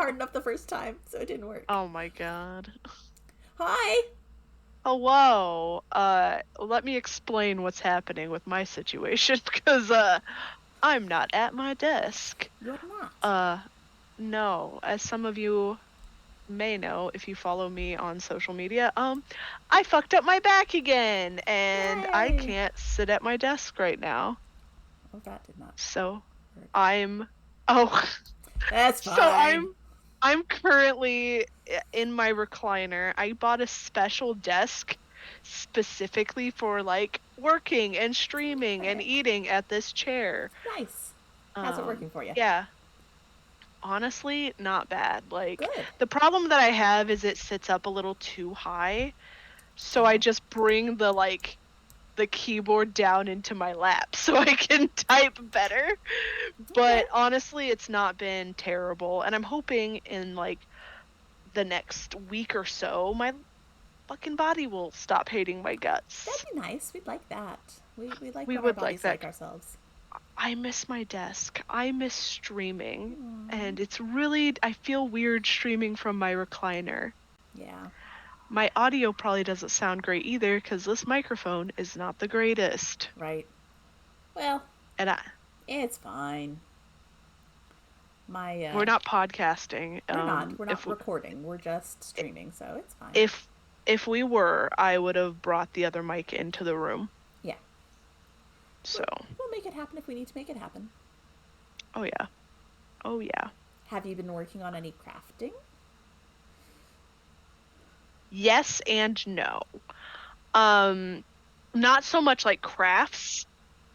hard enough the first time, so it didn't work. Oh my god. Hi! Hello. Let me explain what's happening with my situation because I'm not at my desk. You're not. Uh, no, as some of you may know if you follow me on social media, I fucked up my back again and I Yay! can't sit at my desk right now. Oh, that did not So work. I'm oh That's so fine. I'm currently in my recliner. I bought a special desk specifically for like working and streaming and Heck. eating at this chair. Nice. How's it working for you? Yeah, honestly, not bad. Like Good. the problem that I have is it sits up a little too high, so I Oh, just bring the keyboard down into my lap so I can type better. okay. But honestly, it's not been terrible, and I'm hoping in like the next week or so, my fucking body will stop hating my That'd guts. be nice. We'd like that. We like We when our would like bodies like that. ourselves. I miss my desk. I miss streaming. Aww. And it's really, I feel weird streaming from my recliner. Yeah. My audio probably doesn't sound great either because this microphone is not the greatest. Right. Well, And it's fine. My we're not podcasting. we're not. We're not recording. We're just streaming, so it's fine. if if we were, I would have brought the other mic into the room. Yeah. So, We'll make it happen if we need to make it happen. oh yeah. Oh yeah. Have you been working on any crafting? Yes and no. Um, Not so much like crafts,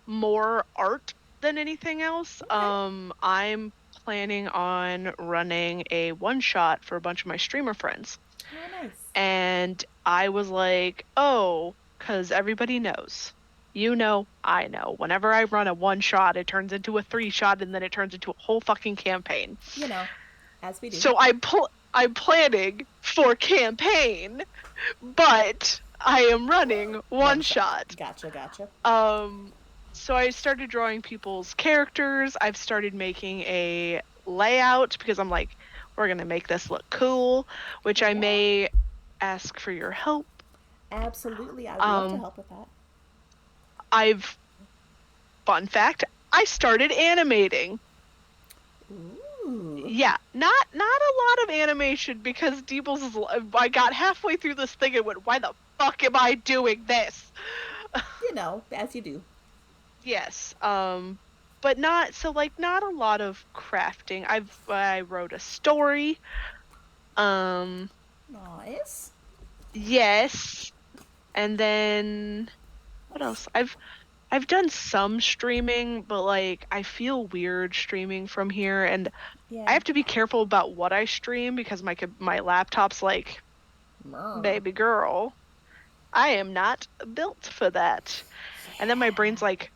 more art than anything else. Okay. I'm planning on running a one shot for a bunch of my streamer friends. Oh, nice. And I was like, oh, because everybody knows. You know, I know. Whenever I run a one shot, it turns into a three shot and then it turns into a whole fucking campaign. You know, as we do. So I'm planning for campaign, but I am running one shot. Gotcha, gotcha. Um, so I started drawing people's characters. I've started making a layout because I'm like, we're gonna make this look cool, which I Yeah. may ask for your help. Absolutely. I would love to Um, help with that. I've Fun fact, I started animating. Ooh. Yeah, not a lot of animation because Deebles is. I got halfway through this thing and went, why the fuck am I doing this? You know, as you do. Yes. But not so like not a lot of crafting. I wrote a story. Um, Nice. yes. And then what else? I've done some streaming, but like I feel weird streaming from here and I Yeah. have to be careful about what I stream because my laptop's like, Myrrh. baby girl, I am not built for that. And Yeah. then my brain's like,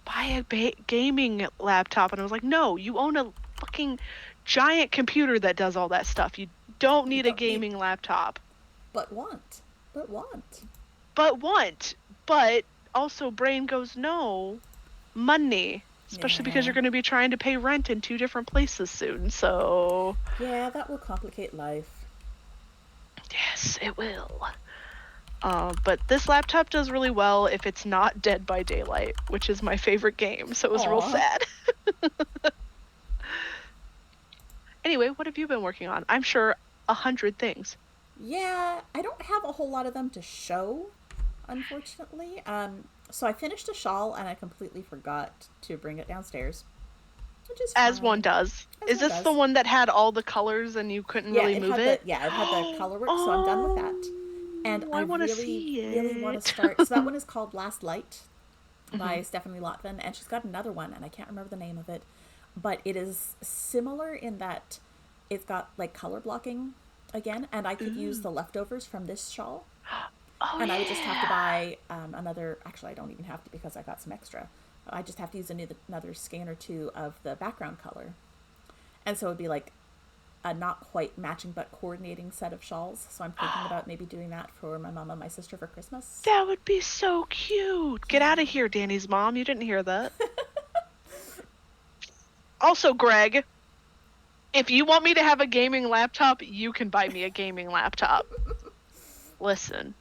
buy a gaming laptop. And I was like, no, you own a fucking giant computer that does all that stuff. You don't You need a don't need, gaming laptop. but want. But want. But want. But also brain goes, no, money. Especially because Yeah. you're going to be trying to pay rent in two different places soon. So, Yeah, that will complicate life. yes, it will. But this laptop does really well if it's not Dead by Daylight, which is my favorite game, so it was real Aw. sad. Anyway, what have you been working on? I'm sure 100 things. Yeah, I don't have a whole lot of them to show, unfortunately. So I finished a shawl and I completely forgot to bring it downstairs, which is As one fine. does. As Is one this the does. one that had all the colors and you couldn't Yeah, really it move had the it? yeah, it had the color work, so I'm done with that. And Oh, I I want to really, see really want to it. start. So that one is called Last Light Hmm. by Stephanie Lotvin, and she's got another one, and I can't remember the name of it, but it is similar in that it's got like color blocking again, and I could use Ooh. the leftovers from this shawl, Oh, and I would just have to yeah. buy another. Actually, I don't even have to because I got some extra. I just have to use another scan or two of the background color, and so it would be like a not quite matching but coordinating set of shawls. So I'm thinking about maybe doing that for my mom and my sister for Christmas. That would be so cute. Get out of here, Danny's mom. You didn't hear that. Also, Greg, If you want me to have a gaming laptop, you can buy me a gaming laptop. Listen.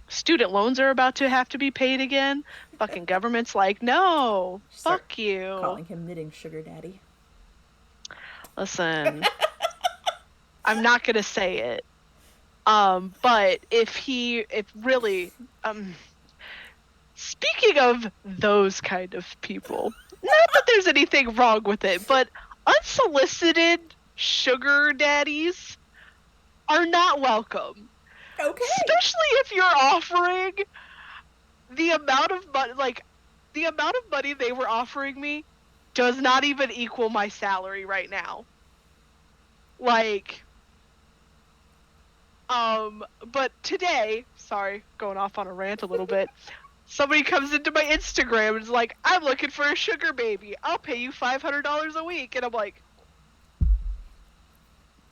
Student loans are about to have to be paid again. Fucking government's like, no, Start fuck you. calling him knitting sugar daddy. Listen, I'm not gonna say it. But if really, speaking of those kind of people, not that there's anything wrong with it, but unsolicited sugar daddies are not welcome. Okay. Especially if you're offering the amount of money they were offering me does not even equal my salary right now. Like, but today, sorry, going off on a rant a little bit, somebody comes into my Instagram and is like, I'm looking for a sugar baby. I'll pay you $500 a week. And I'm like,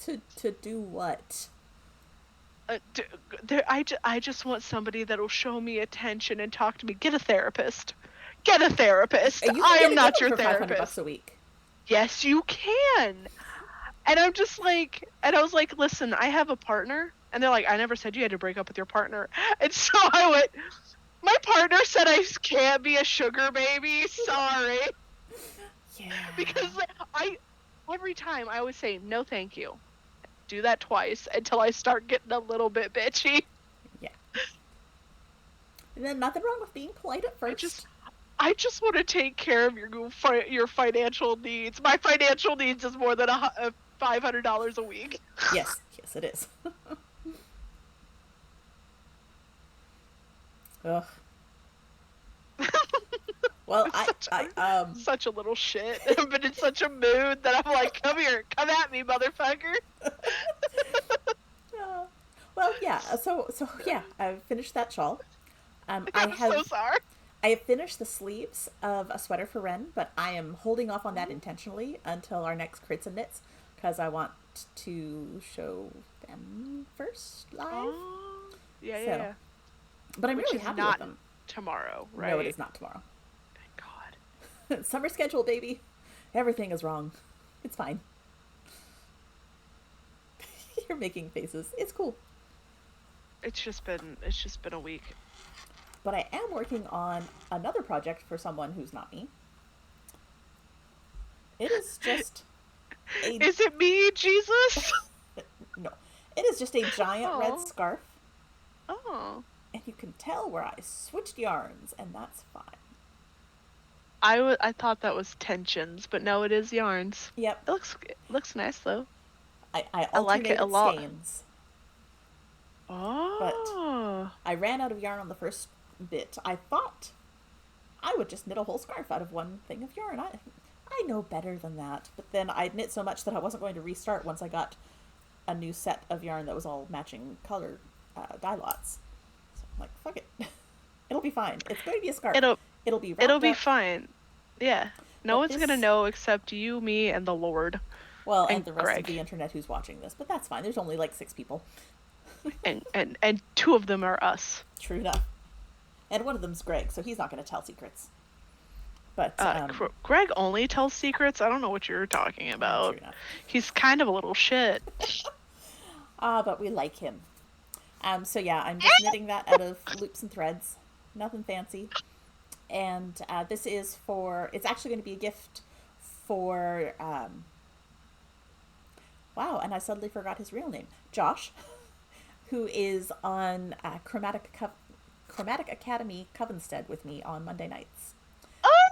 To do what? I just want somebody that'll show me attention and talk to me. Get a therapist. Get a therapist. I am not your therapist. $500 a week. Yes, you can. And I'm just like, and I was like, listen, I have a partner. And they're like, I never said you had to break up with your partner. And so I went, my partner said I can't be a sugar baby. Sorry. Yeah. Because every time I always say, no, thank you. Do that twice until I start getting a little bit bitchy. Yeah. And then nothing wrong with being polite at first. I just want to take care of your financial needs. My financial needs is more than $500 a week. Yes, it is. Ugh. Well, such a little shit. I've been in such a mood that I'm like, come here, come at me, motherfucker. Well, yeah. So yeah, I've finished that shawl. I'm so sorry. I have finished the sleeves of a sweater for Ren, but I am holding off on that intentionally until our next Crits and Knits, because I want to show them first live. Oh, yeah. But I'm really happy with them. Tomorrow, right? No, it is not tomorrow. Thank God. Summer schedule, baby. Everything is wrong. It's fine. You're making faces. It's cool. It's just been a week. But I am working on another project for someone who's not me. It is just Is it me, Jesus? No. It is just a giant red scarf. Oh. And you can tell where I switched yarns, and that's fine. I thought that was tensions, but no, it is yarns. Yep. It looks nice though. I like it a lot. Skeins. Oh. But I ran out of yarn on the first bit. I thought I would just knit a whole scarf out of one thing of yarn. I know better than that. But then I'd knit so much that I wasn't going to restart once I got a new set of yarn that was all matching color dye lots. So I'm like, fuck it. It'll be fine. It's going to be a scarf. It'll be fine. Yeah. No one's gonna know except you, me, and the Lord. Well, and the rest Greg. of the internet who's watching this, but that's fine. There's only like 6 people. and 2 of them are us. True enough. And one of them's Greg, so he's not going to tell secrets. But Greg only tells secrets. I don't know what you're talking about. He's kind of a little shit. But we like him. So yeah, I'm just knitting that out of loops and threads. Nothing fancy. And this is it's actually going to be a gift for, wow, and I suddenly forgot his real name. Josh, who is on Chromatic Academy Covenstead with me on Monday nights. Oh,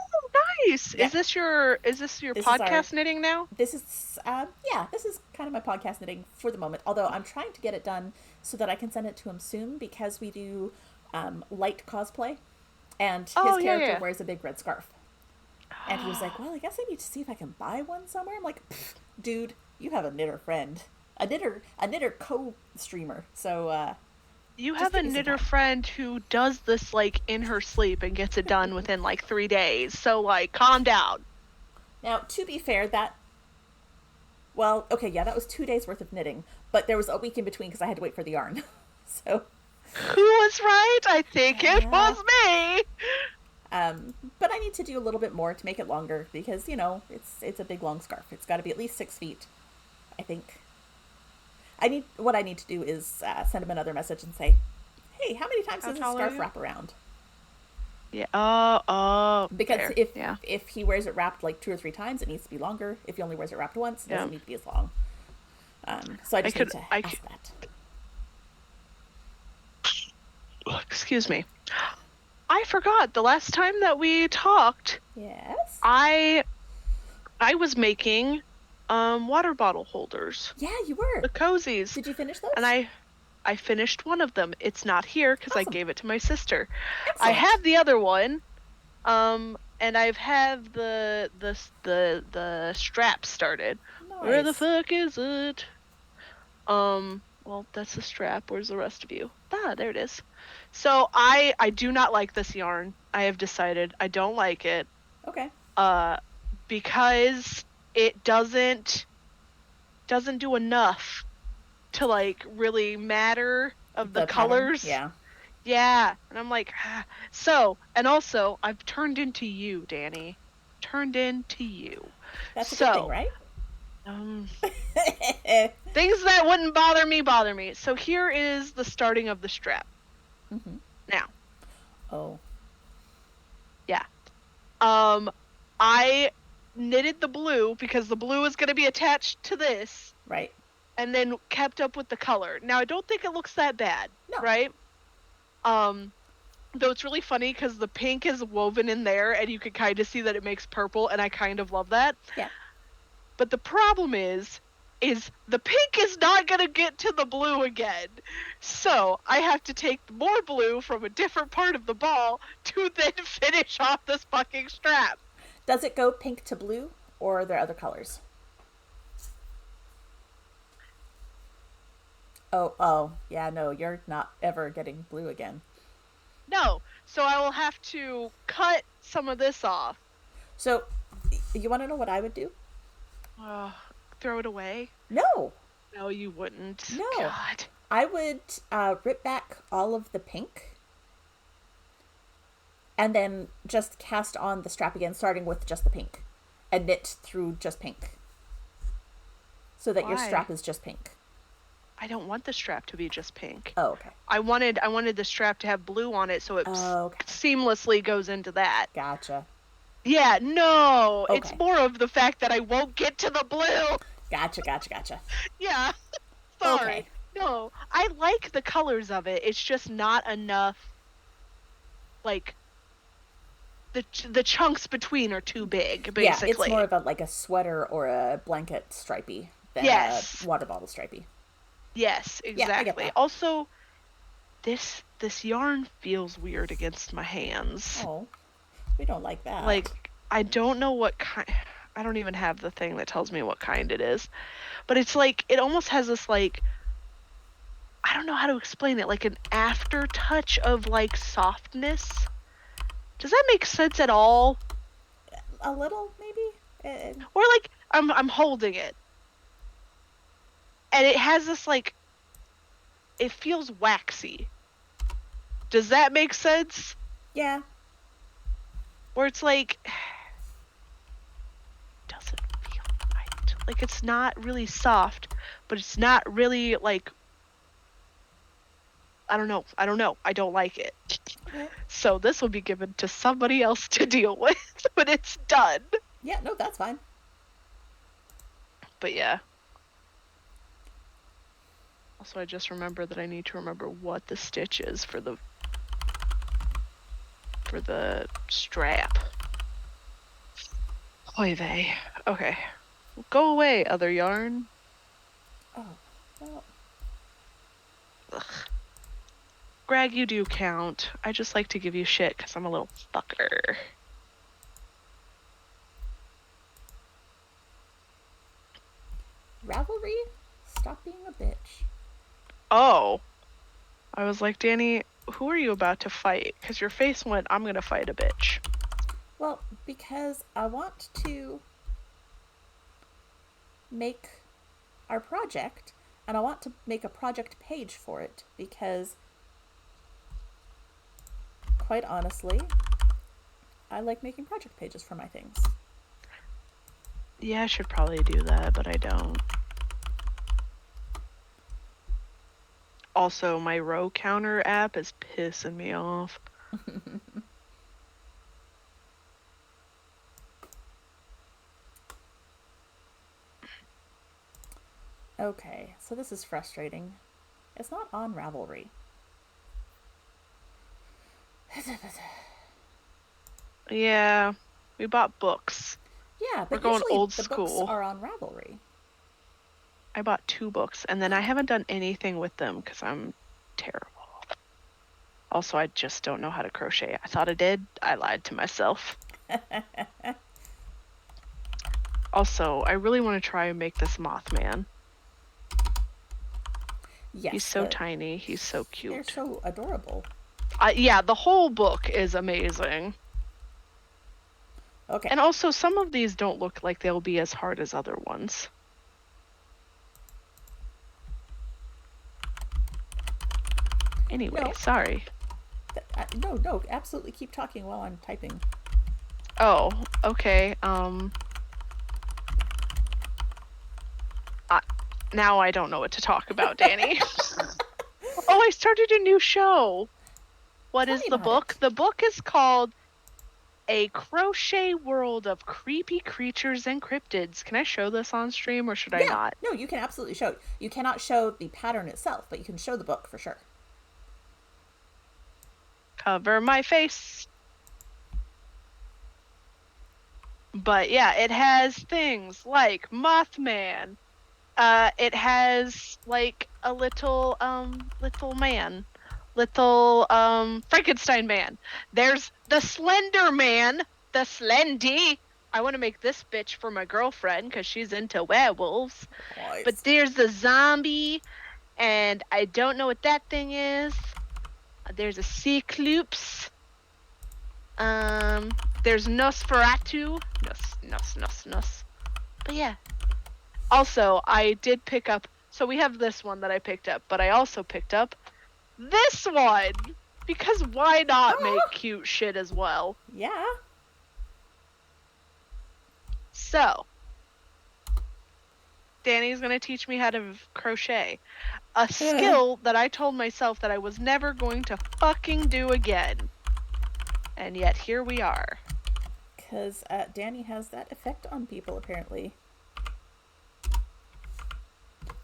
nice! Yeah. Is this your podcast knitting now? This is this is kind of my podcast knitting for the moment. Although I'm trying to get it done so that I can send it to him soon, because we do light cosplay, and his character wears a big red scarf. And he was like, "Well, I guess I need to see if I can buy one somewhere." I'm like, "Dude, you have a knitter friend, a knitter co-streamer." So you have a knitter friend who does this like in her sleep and gets it done within like 3 days. So like, calm down. Now, to be fair, that was 2 days worth of knitting, but there was a week in between because I had to wait for the yarn. So who was right? I think it was me. But I need to do a little bit more to make it longer because, it's a big long scarf. It's got to be at least 6 feet, I think. What I need to do is send him another message and say, hey, how many times How does this tall are scarf you? wrap around? Yeah. Because Fair. if Yeah. if he wears it wrapped like 2 or 3 times, it needs to be longer. If he only wears it wrapped once, it Yeah. doesn't need to be as long. So I just need to I ask could. that. Excuse me. I forgot the last time that we talked. Yes. I was making water bottle holders, Yeah, you were. the cozies, Did you finish and those? I finished one of them. It's not here because I Awesome. gave it to my sister. I Excellent. have the other one, and I've have the strap started. Where the Nice. fuck is it? Well, that's the strap. Where's the rest of you? Ah, there it is. So I do not like this yarn. I have decided I don't like it. Okay. Uh, because it doesn't do enough to like really matter of the The pattern. colors. Yeah. Yeah, and I'm like, ah. So, and also I've turned into you, Danny. Turned into you. That's a good thing, So, right? um things that wouldn't bother me. So here is the starting of the strap. Mm-hmm. Now, Oh. yeah. I knitted the blue because the blue is going to be attached to this, Right. and then kept up with the color. Now, I don't think it looks that bad, No. right? Though it's really funny because the pink is woven in there, and you can kind of see that it makes purple, and I kind of love that. Yeah. But the problem is the pink is not going to get to the blue again. So I have to take more blue from a different part of the ball to then finish off this fucking strap. Does it go pink to blue, or are there other colors? Oh, yeah, no, you're not ever getting blue again. No, so I will have to cut some of this off. So, you want to know what I would do? Uh, Throw it away? No, No, you wouldn't. no. God. I would rip back all of the pink and then just cast on the strap again, starting with just the pink, and knit through just pink, so that your Why? strap is just pink. I don't want the strap to be just pink. Oh, okay. I wanted the strap to have blue on it so it Okay. seamlessly goes into that. Gotcha. Yeah, no, it's Okay. more of the fact that I won't get to the blue. Gotcha. Yeah, sorry. Okay. No, I like the colors of it. It's just not enough. Like the chunks between are too big, basically. Yeah, it's more of a sweater or a blanket stripey than Yes. a water bottle stripey. Yes, Yeah, I get exactly. that. Also, this yarn feels weird against my hands. Oh, we don't like that. Like, I don't know what kind. I don't even have the thing that tells me what kind it is. But it's like, it almost has this, like, I don't know how to explain it, like an aftertouch of, like, softness. Does that make sense at all? A little, maybe. Or, like, I'm holding it. And it has this, like, it feels waxy. Does that make sense? Yeah. Where it's like, doesn't feel right. Like, it's not really soft, but it's not really, like, I don't know. I don't like it. Okay. So this will be given to somebody else to deal with when it's done. Yeah, no, that's fine. But yeah. Also, I just remember that I need to remember what the stitch is for the strap. Oy vey. Okay. Go away, other yarn. Oh, well. Ugh. Greg, you do count. I just like to give you shit because I'm a little fucker. Ravelry? Stop being a bitch. Oh. I was like, Danny, who are you about to fight? Because your face went, I'm going to fight a bitch. Well, because I want to make our project, and I want to make a project page for it, because quite honestly, I like making project pages for my things. Yeah, I should probably do that, but I don't. Also, my row counter app is pissing me off. Okay, so this is frustrating. It's not on Ravelry. Yeah, we bought books. Yeah, We're but going usually old the books school. are on Ravelry. I bought 2 books, and then I haven't done anything with them because I'm terrible. Also, I just don't know how to crochet. I thought I did. I lied to myself. Also, I really want to try and make this Mothman. Yes. He's so tiny. He's so cute. They're so adorable. Yeah, the whole book is amazing. Okay. And also, some of these don't look like they'll be as hard as other ones. Anyway, No. sorry. No, absolutely keep talking while I'm typing. Oh, okay. Now I don't know what to talk about, Danny. Oh, I started a new show. What is the book? The book is called A Crochet World of Creepy Creatures and Cryptids. Can I show this on stream or should I not? No, you can absolutely show it. You cannot show the pattern itself, but you can show the book for sure. Cover my face. But yeah, it has things like Mothman. It has like a little man. Little Frankenstein man. There's the Slender Man, the Slendy. I want to make this bitch for my girlfriend because she's into werewolves. Nice. But there's the zombie, and I don't know what that thing is. There's a Cyclops. There's Nosferatu. Nos. But yeah. Also, I did pick up. So we have this one that I picked up, but I also picked up this one because why not make cute shit as well? Yeah. So, Danny's gonna teach me how to crochet, a skill that I told myself that I was never going to fucking do again, and yet here we are. Because Danny has that effect on people apparently.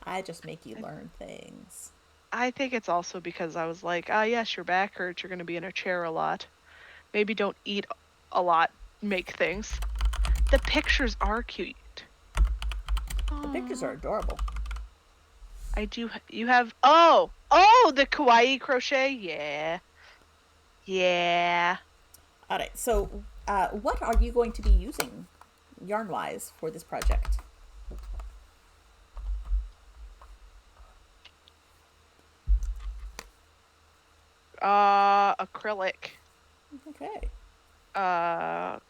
I just make you learn things. I think it's also because I was like, yes, your back hurts, you're going to be in a chair a lot. Maybe don't eat a lot, make things. The pictures are cute. The pictures are adorable. You have, the kawaii crochet, yeah. Alright, so what are you going to be using yarn-wise for this project? Acrylic. Okay.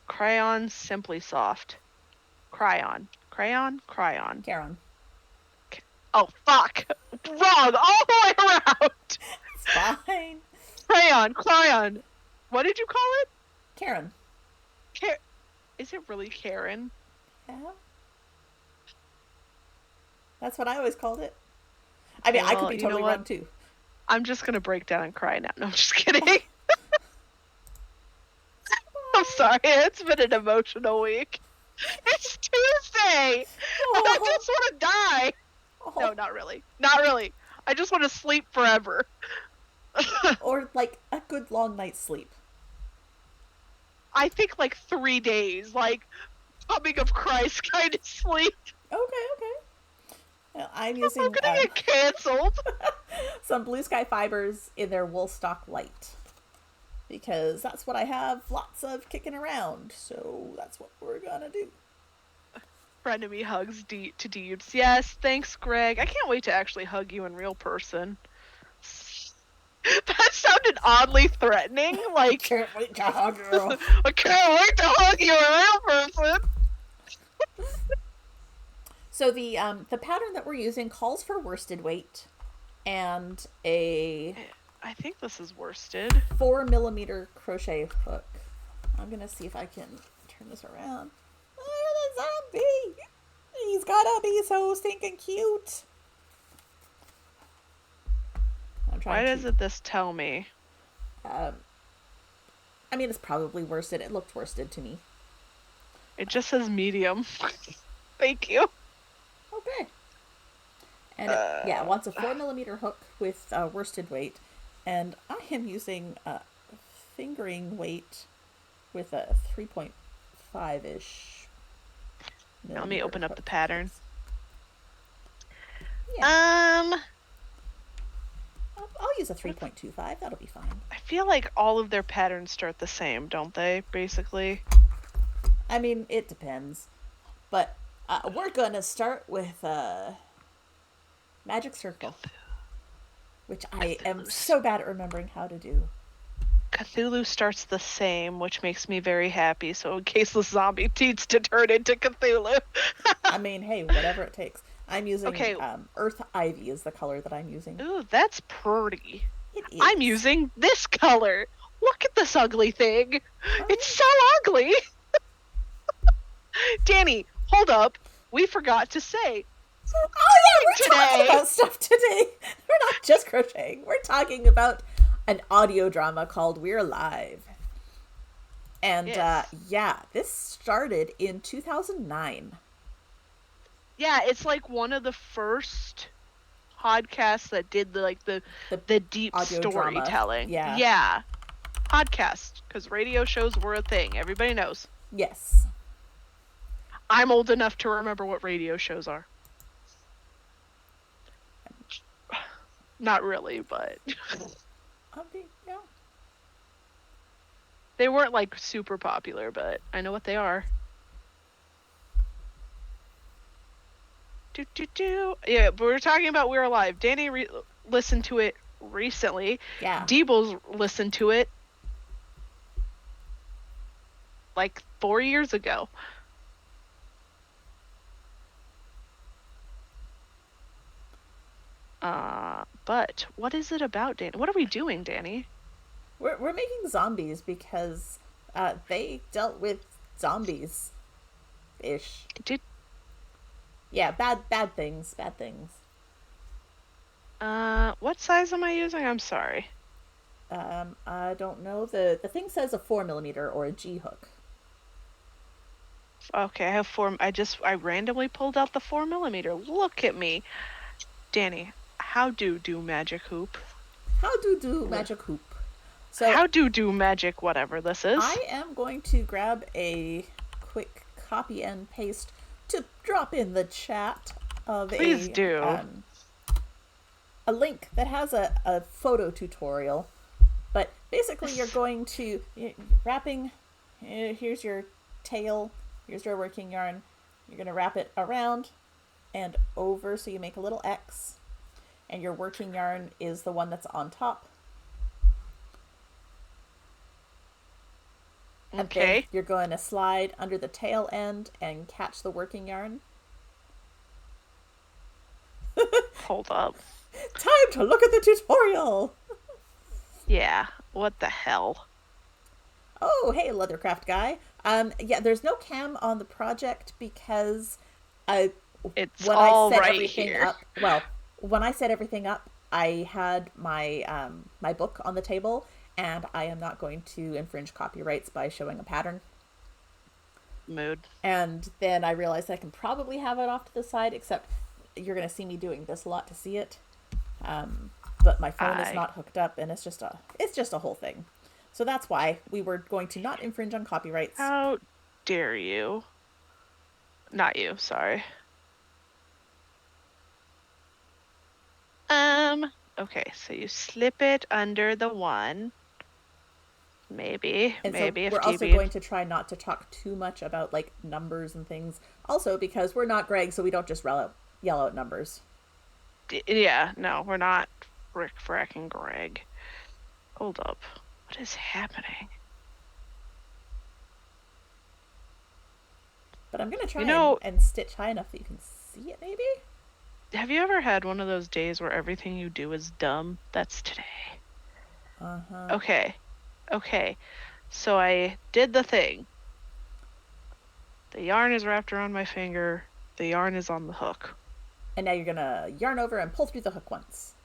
Crayon Simply Soft. Crayon. Caron. Oh, fuck. Wrong all the way around. It's fine. Crayon. What did you call it? Karen. Is it really Karen? Yeah. That's what I always called it. I mean, I could be totally wrong too. I'm just gonna break down and cry now. No, I'm just kidding. I'm sorry. It's been an emotional week. It's Tuesday. I just want to die. No, not really. Not really. I just want to sleep forever. Or like a good long night's sleep. I think like 3 days, like coming of Christ kind of sleep. Okay. Well, I'm using. I'm gonna get canceled. Some Blue Sky fibers in their wool stock light, because that's what I have lots of kicking around. So that's what we're gonna do. Friend of me hugs to Deebs. Yes, thanks, Greg. I can't wait to actually hug you in real person. That sounded oddly threatening. Like, can't wait to hug you. I can't wait to hug you in real person. So the pattern that we're using calls for worsted weight and a. I think this is worsted. 4mm crochet hook. I'm gonna see if I can turn this around. Oh, the zombie! He's gotta be so stinking cute. I'm Why trying doesn't this tell me? I mean, it's probably worsted. It looked worsted to me. It just says medium. Thank you. Okay. And it wants a 4mm hook with worsted weight, and I am using fingering weight with a 3.5-ish. Let me open up hook. the pattern. Yeah. I'll use a 3.25. That'll be fine. I feel like all of their patterns start the same, don't they? Basically. I mean, it depends, but we're gonna start with Magic Circle, which I am so bad at remembering how to do. Cthulhu starts the same, which makes me very happy. So in case the zombie needs to turn into Cthulhu. I mean, hey, whatever it takes. I'm using Earth Ivy is the color that I'm using. Ooh, that's pretty. It is. I'm using this color. Look at this ugly thing. Oh. It's so ugly. Danny, hold up. We forgot to say. Oh yeah, we're talking about stuff today. We're not just crocheting. We're talking about an audio drama called We're Alive. And yes. This started in 2009. Yeah, it's like one of the first podcasts that did the deep storytelling. Drama. Yeah. Podcast, because radio shows were a thing. Everybody knows. Yes. I'm old enough to remember what radio shows are. Not really, but yeah. They weren't like super popular, but I know what they are. Yeah, but we're talking about We're Alive. Danny listened to it recently. Yeah. Deebles listened to it like 4 years ago. But what is it about, Danny? What are we doing, Danny? We're making zombies because they dealt with zombies ish. Yeah, bad things. What size am I using? I'm sorry. I don't know. The thing says a 4mm or a G hook. Okay, I have 4. I randomly pulled out the 4mm. Look at me, Danny. How do magic hoop? How do magic hoop? So how do magic whatever this is? I am going to grab a quick copy and paste to drop in the chat of Please do. A link that has a photo tutorial. But basically you're going to wrapping. Here's your tail. Here's your working yarn. You're going to wrap it around and over so you make a little X. And your working yarn is the one that's on top. Okay. And then you're going to slide under the tail end and catch the working yarn. Hold up. Time to look at the tutorial! Yeah, what the hell? Oh, hey, Leathercraft guy. Yeah, there's no cam on the project because it's all I set right everything here. up, well, when I set everything up, I had my my book on the table, and I am not going to infringe copyrights by showing a pattern. Mood. And then I realized I can probably have it off to the side, except you're going to see me doing this a lot to see it. But my phone is not hooked up, and it's just a whole thing. So that's why we were going to not infringe on copyrights. How dare you? Not you, sorry. Okay, so you slip it under the one. Maybe so if we're also going to try not to talk too much about like numbers and things. Also because we're not Greg, so we don't just yell out numbers. Yeah, no, we're not Rick fracking Greg. Hold up. What is happening? But I'm going to try and stitch high enough that you can see it, maybe? Have you ever had one of those days where everything you do is dumb? That's today. Uh-huh. Okay. So I did the thing. The yarn is wrapped around my finger. The yarn is on the hook. And now you're going to yarn over and pull through the hook once.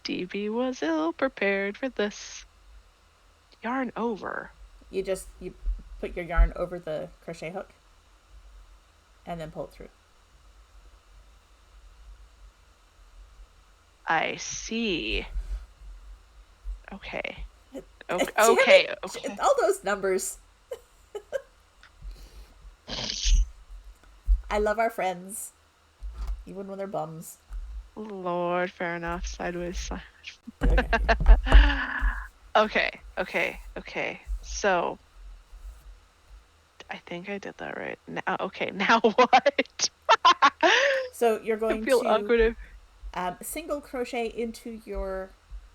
DB was ill prepared for this. Yarn over. You put your yarn over the crochet hook and then pull it through. I see. Okay. Okay. All those numbers. I love our friends, even when they're bums. Lord, fair enough. Sideways. Okay. Okay. So, I think I did that right. Now what? So you're going feel awkward. Single crochet into your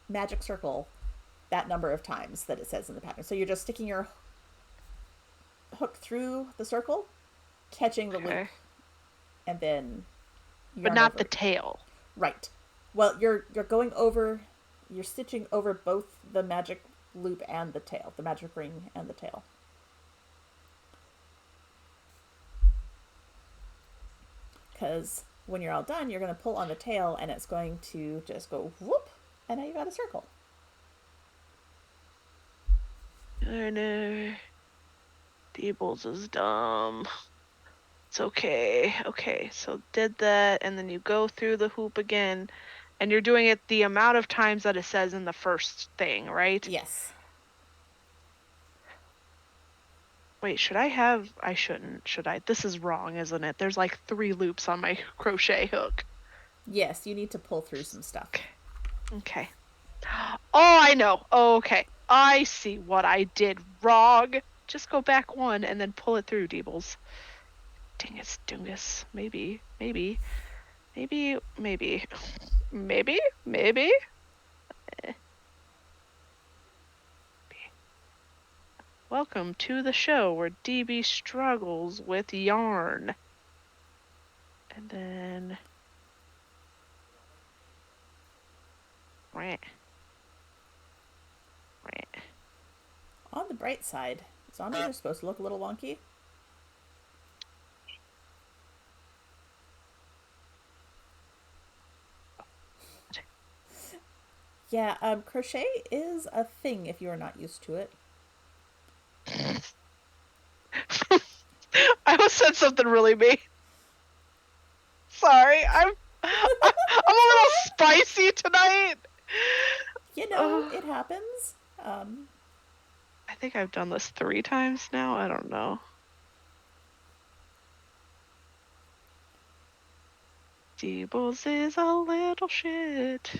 magic circle that number of times that it says in the pattern. So you're just sticking your hook through the circle, catching the loop, and then but not the tail. Right. Well, you're going over, you're stitching over both the magic loop and the tail, the magic ring and the tail. Because when you're all done, you're going to pull on the tail and it's going to just go whoop, and now you got a circle. I know. Deebles is dumb. It's okay. Okay, so did that, and then you go through the hoop again, and you're doing it the amount of times that it says in the first thing, right? Yes. Wait, I shouldn't, should I? This is wrong, isn't it? There's like 3 loops on my crochet hook. Yes, you need to pull through some stuff. Okay. Oh, I know. Okay. I see what I did wrong. Just go back 1 and then pull it through, Deebles. Dingus, dungus. Maybe. Welcome to the show where DB struggles with yarn. And then... On the bright side, zombies are supposed to look a little wonky. Yeah, crochet is a thing if you are not used to it. I almost said something really mean. Sorry, I'm a little spicy tonight. You know, it happens. I think I've done this 3 times now. I don't know. Deebles is a little shit.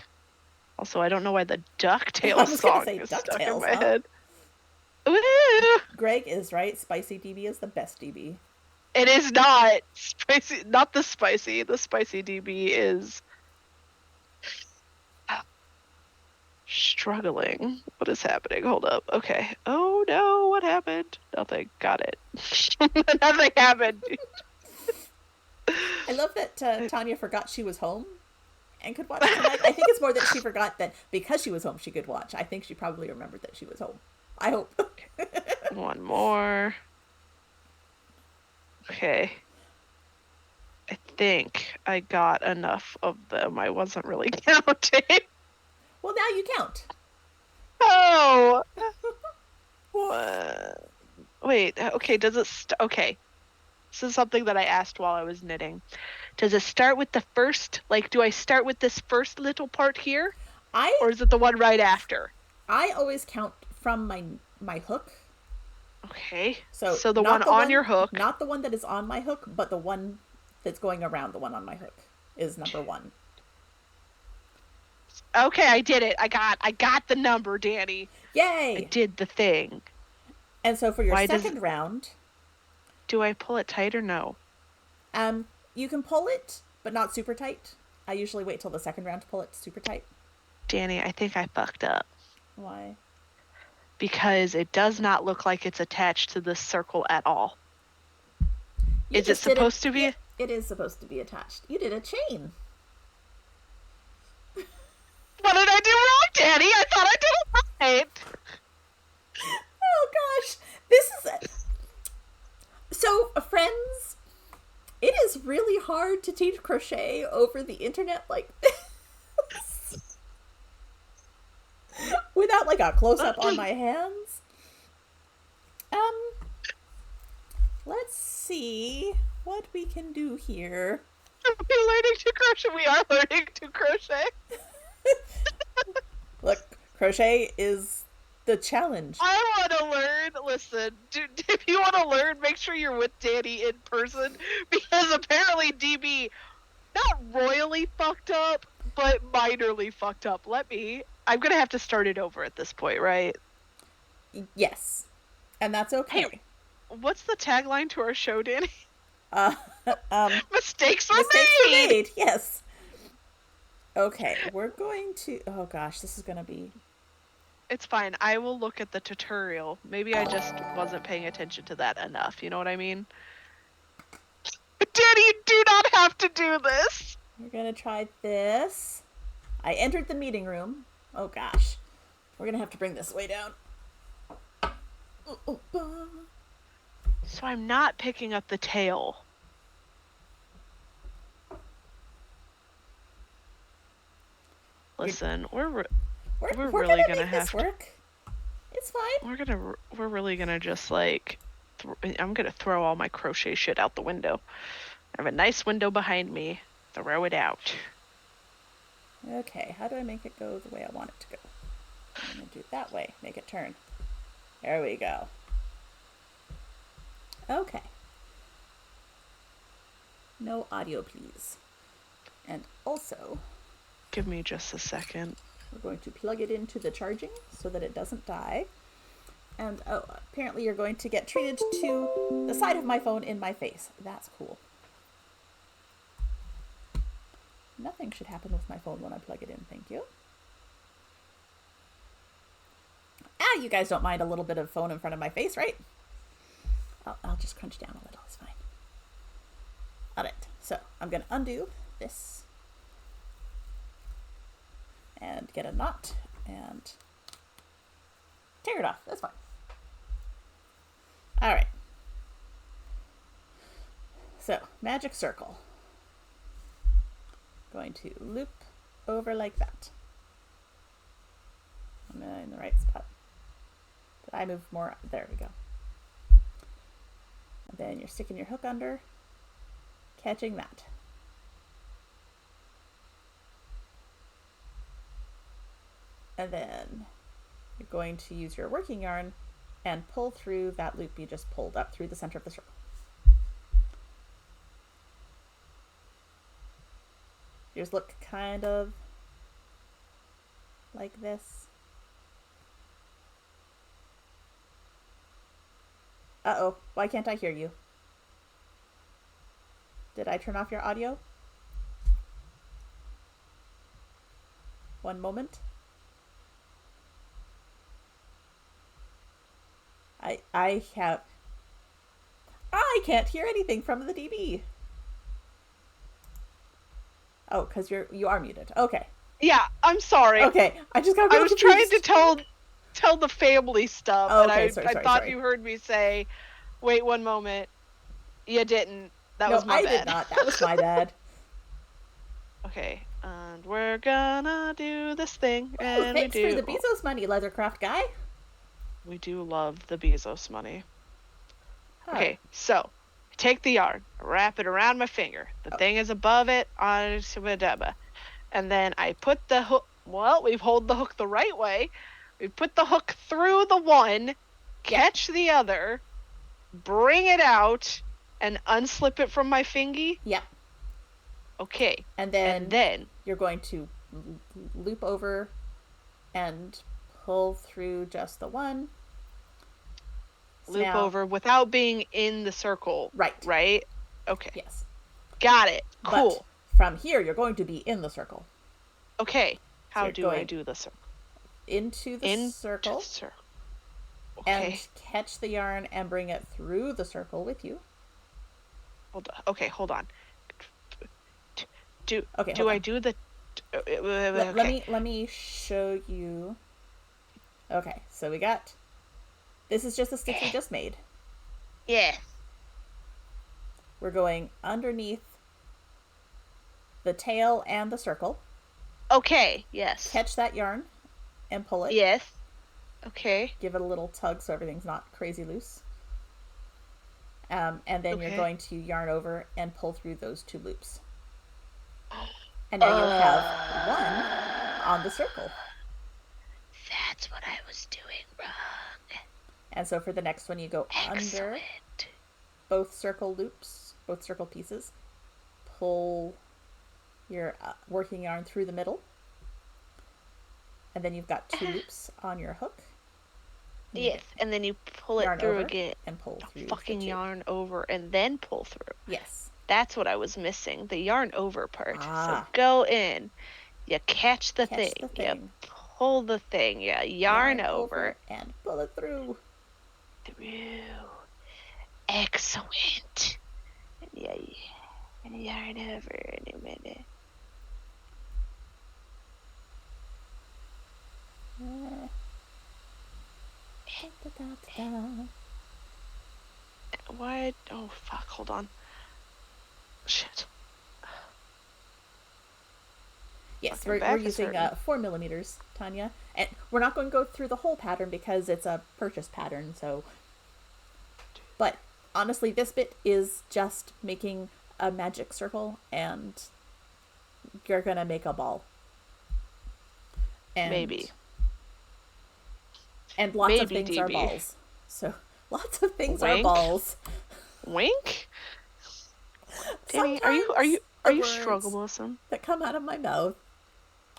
Also, I don't know why the DuckTales song is stuck in my head. Ooh. Greg is right. Spicy DB is the best DB. It is not spicy. Not the spicy. The spicy DB is struggling. What is happening? Hold up. Okay. Oh no! What happened? Nothing. Got it. Nothing happened. I love that Tanya forgot she was home and could watch tonight. I think it's more that she forgot that because she was home, she could watch. I think she probably remembered that she was home. I hope. One more. Okay. I think I got enough of them. I wasn't really counting. Well, now you count. Oh! What? Wait, okay, does it... okay. This is something that I asked while I was knitting. Does it start with the first... Like, do I start with this first little part here? Or is it the one right after? I always count from my hook. Okay. So the one on your hook. Not the one that is on my hook, but the one that's going around the one on my hook is number 1. Okay, I did it. I got the number, Danny. Yay! I did the thing. And so for your second round... Do I pull it tight or no? You can pull it, but not super tight. I usually wait till the second round to pull it super tight. Danny, I think I fucked up. Why? Because it does not look like it's attached to this circle at all. Is it supposed to be? It is supposed to be attached. You did a chain. What did I do wrong, Danny? I thought I did it right. Oh gosh, this is it. So, friends, it is really hard to teach crochet over the internet like this without like a close up on my hands. Let's see what we can do here. We're learning to crochet. We are learning to crochet. Look, crochet is the challenge. I want to learn. Listen, if you want to learn, make sure you're with Danny in person, because apparently DB not royally fucked up, but minorly fucked up. I'm gonna have to start it over at this point, right? Yes, and that's okay. Hey, what's the tagline to our show, Danny? Mistakes Mistakes were made. made. Yes. Okay, we're going to. Oh gosh, this is gonna be. It's fine. I will look at the tutorial. Maybe I just wasn't paying attention to that enough. You know what I mean? Danny, you do not have to do this. We're gonna try this. I entered the meeting room. Oh gosh, we're gonna have to bring this way down. So I'm not picking up the tail. Listen, we're really gonna have to work. It's fine. We're really gonna just like, I'm gonna throw all my crochet shit out the window. I have a nice window behind me. Throw it out. Okay, how do I make it go the way I want it to go? I'm gonna do it that way. Make it turn. There we go. Okay. No audio, please. And also, give me just a second. We're going to plug it into the charging so that it doesn't die. And oh, apparently you're going to get treated to the side of my phone in my face. That's cool. Nothing should happen with my phone when I plug it in, thank you. Ah, you guys don't mind a little bit of phone in front of my face, right? I'll just crunch down a little, it's fine. Alright, so I'm going to undo this. And get a knot and tear it off. That's fine. All right. So, magic circle. Going to loop over like that. I'm in the right spot. Did I move more? There we go. And then you're sticking your hook under, catching that. And then you're going to use your working yarn and pull through that loop you just pulled up through the center of the circle. Yours look kind of like this. Uh-oh, why can't I hear you? Did I turn off your audio? One moment. I can't hear anything from the DB. Oh, because you are muted. Okay. Yeah, I'm sorry. Okay, I just got. I was trying to tell the family stuff, oh, and okay, I thought you heard me say, "Wait one moment." You didn't. That was my bad. I did not. That was my bad. Okay, and we're gonna do this thing, and thanks for the Bezos money, Leathercraft guy. We do love the Bezos money. Huh. Okay, so take the yarn, wrap it around my finger. The thing is above it on Subadaba. And then I put the hook, we hold the hook the right way. We put the hook through the one, catch the other, bring it out, and unslip it from my fingy. Yeah. Okay. And then you're going to loop over and pull through just the one. Loop over without being in the circle. Right? Okay. Yes. Got it. Cool. But from here, you're going to be in the circle. Okay. How do I do the circle? Into the circle. Okay. And catch the yarn and bring it through the circle with you. Hold on. Okay, hold on. Do I do the Okay. Let me show you. Okay, so we got. This is just the stitch we just made. Yeah. We're going underneath the tail and the circle. Okay. Yes. Catch that yarn and pull it. Yes. Okay. Give it a little tug so everything's not crazy loose. And then you're going to yarn over and pull through those 2 loops. And now you'll have 1 on the circle. That's what I was doing wrong. And so for the next one, you go under both circle loops, both circle pieces, pull your working yarn through the middle, and then you've got 2 loops on your hook. Yes, and then you pull it through again. And pull through. Fucking yarn over and then pull through. Yes. That's what I was missing, the yarn over part. So go in, you catch the thing, you pull the thing, you yarn over. And pull it through. Excellent. And yarn over in a minute. Why? Oh, fuck, hold on. Shit. Yes, we're using 4 millimeters, Tanya. And we're not going to go through the whole pattern because it's a purchase pattern, so... But, honestly, this bit is just making a magic circle, and you're going to make a ball. And, maybe. And lots of things are balls. So, lots of things are balls. Wink? Danny, are you struggling with them? That come out of my mouth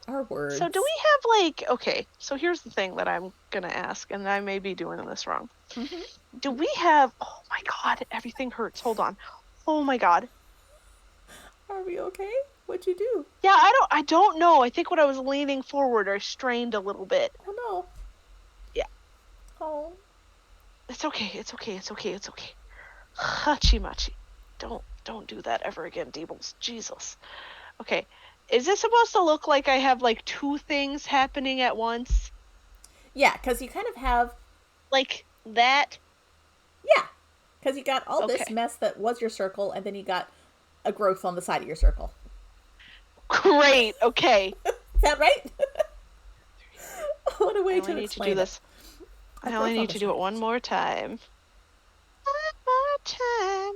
are words. So do we have, like, okay, so here's the thing that I'm gonna ask, and I may be doing this wrong. Mm-hmm. Do we have, oh my god, everything hurts, hold on. Oh my god. Are we okay? What'd you do? Yeah, I don't know. I think when I was leaning forward, I strained a little bit. Oh no. Yeah. Oh. It's okay. Hachi-machi. Don't do that ever again, Deebles. Jesus. Okay. Is this supposed to look like I have, like, 2 things happening at once? Yeah, because you kind of have... Like, that? Yeah. Because you got all this mess that was your circle, and then you got a growth on the side of your circle. Great. Okay. Is that right? What a way to explain to do this. I only need to do it one more time. One more time.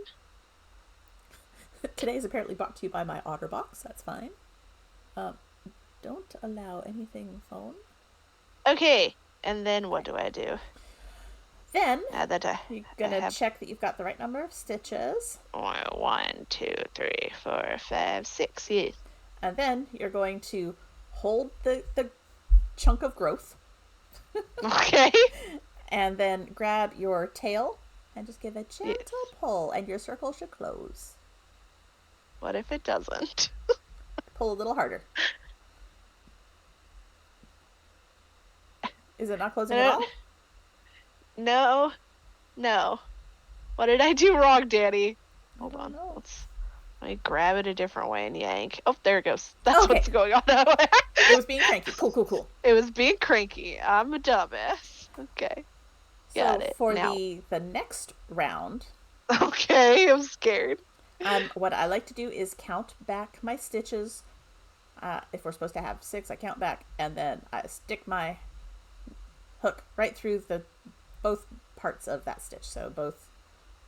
Today is apparently brought to you by my OtterBox. That's fine. Don't allow anything phone. Okay. And then what do I do? Then you're gonna check that you've got the right number of stitches. 1, 2, 3, 4, 5, 6. Yes. And then you're going to hold the chunk of growth. Okay. And then grab your tail and just give a gentle pull, and your circle should close. What if it doesn't? Pull a little harder. Is it not closing at all? No. What did I do wrong, Danny? Hold on. Know. Let me grab it a different way and yank. Oh, there it goes. That's what's going on that way. It was being cranky. Cool. It was being cranky. I'm a dumbass. Okay. Got it. For the next round... Okay, I'm scared. What I like to do is count back my stitches. If we're supposed to have 6, I count back, and then I stick my hook right through both parts of that stitch. So both,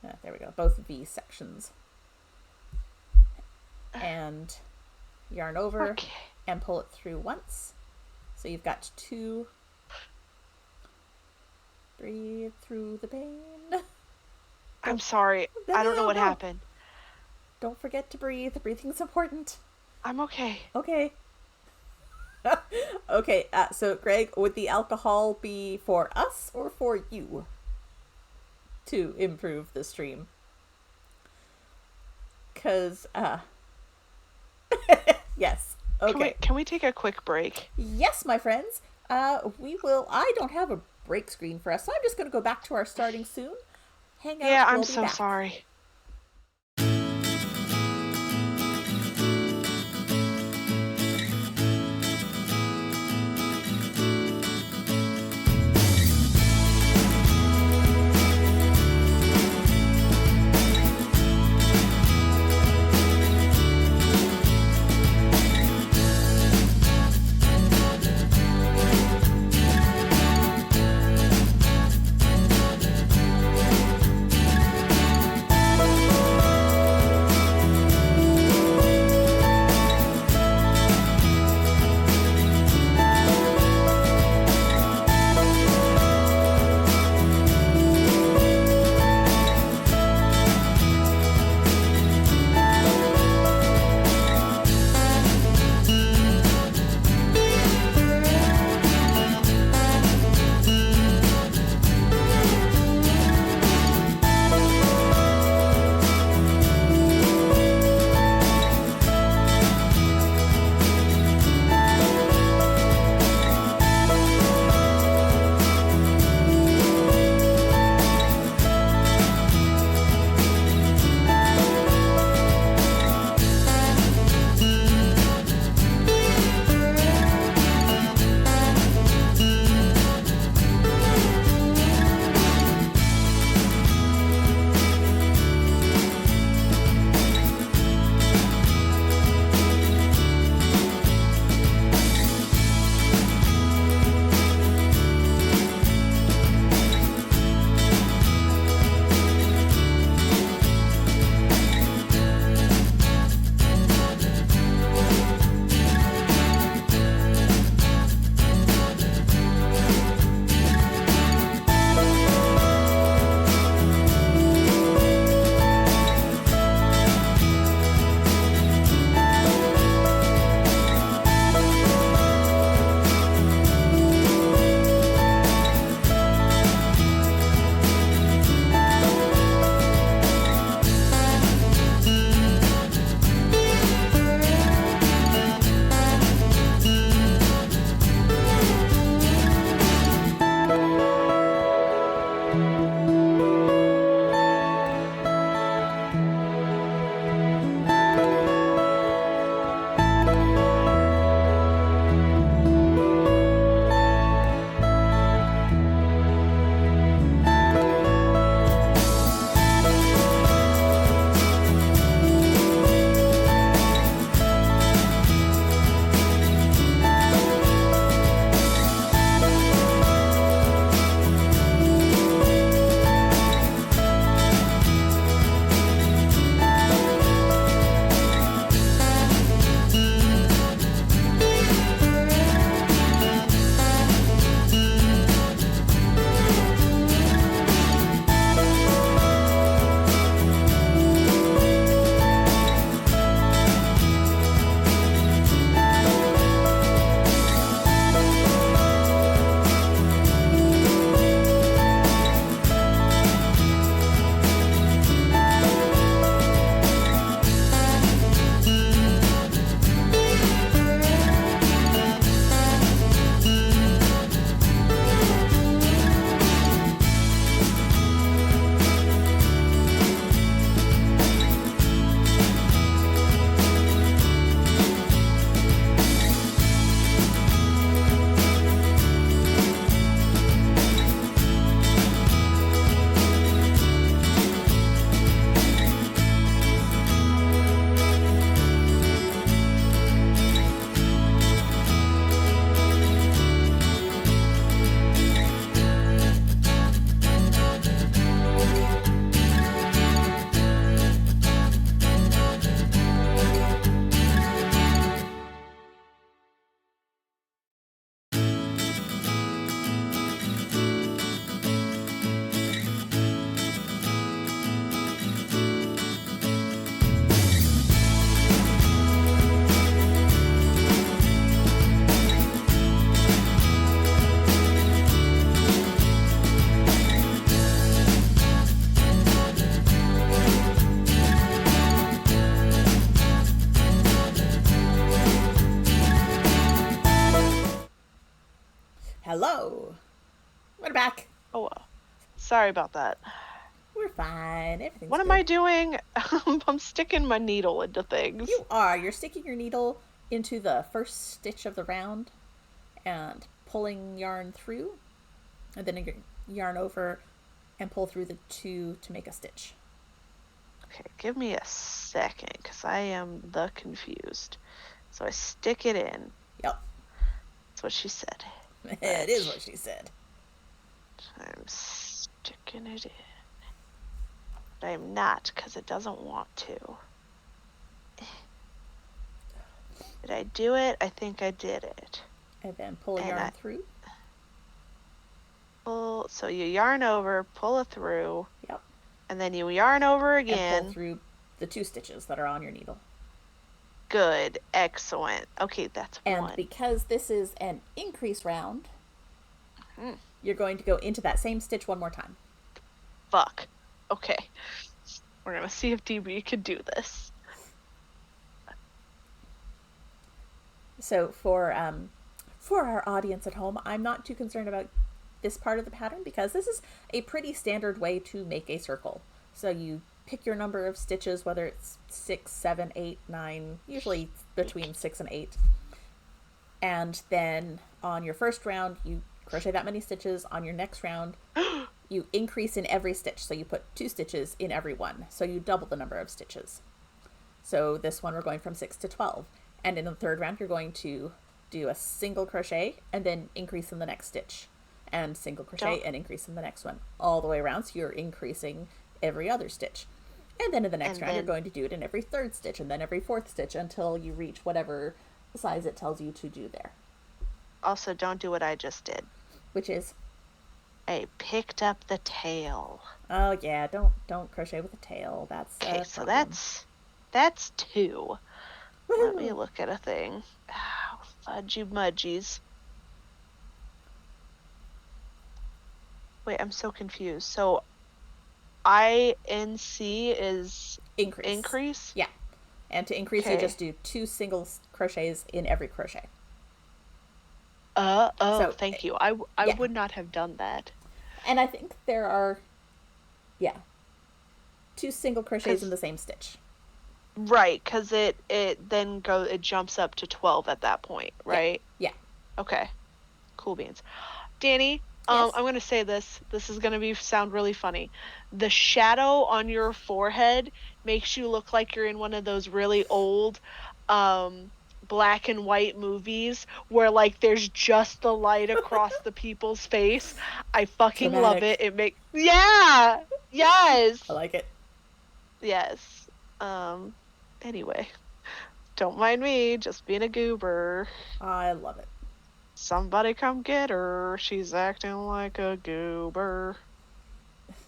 there we go, both V sections. And yarn over and pull it through once. So you've got 2. Breathe through the pain. I'm sorry. I don't know what happened. Don't forget to breathe. Breathing's important. I'm okay. Okay. Okay, so Greg, would the alcohol be for us or for you to improve the stream? Because, yes. Okay. Can we take a quick break? Yes, my friends. We will. I don't have a break screen for us, so I'm just going to go back to our starting soon. Hang out. Yeah, I'm so sorry. Hello. We're back. Oh, sorry about that. We're fine. Everything's What good. am I doing? I'm sticking my needle into things. You are. You're sticking your needle into the first stitch of the round and pulling yarn through, and then yarn over and pull through the two to make a stitch. Okay, give me a second, because I am the confused. So I stick it in. Yep. That's what she said. It is what she said. I'm sticking it in. But I'm not, because it doesn't want to. Did I do it? I think I did it. And then pull a yarn through. So you yarn over, pull it through. Yep. And then you yarn over again. And pull through the 2 stitches that are on your needle. Good. Excellent. Okay, that's one. And because this is an increase round, you're going to go into that same stitch one more time. Fuck. Okay. We're going to see if DB can do this. So for our audience at home, I'm not too concerned about this part of the pattern because this is a pretty standard way to make a circle. So you pick your number of stitches, whether it's 6, 7, 8, 9, usually between 6 and 8. And then on your first round, you crochet that many stitches. On your next round, you increase in every stitch. So you put 2 stitches in every one. So you double the number of stitches. So this one we're going from 6 to 12. And in the third round, you're going to do a single crochet and then increase in the next stitch. And single crochet and increase in the next one. All the way around, so you're increasing every other stitch. And then in the next round, you're going to do it in every third stitch and then every fourth stitch until you reach whatever size it tells you to do there. Also, don't do what I just did. Which is? I picked up the tail. Oh, yeah, don't crochet with the tail. That's okay, so that's 2. Woo-hoo. Let me look at a thing. Oh, fudgy mudgies. Wait, I'm so confused. So, INC is increase? Yeah. And to increase, you just do 2 single crochets in every crochet. So, thank you. I would not have done that. And I think there are, 2 single crochets in the same stitch. Right, because it jumps up to 12 at that point, right? Yeah. Okay. Cool beans. Danny, yes? I'm going to say this. This is going to sound really funny. The shadow on your forehead makes you look like you're in one of those really old black and white movies where, like, there's just the light across the people's face. I fucking love it. Yeah! Yes! I like it. Yes. Anyway, don't mind me, just being a goober. I love it. Somebody come get her. She's acting like a goober.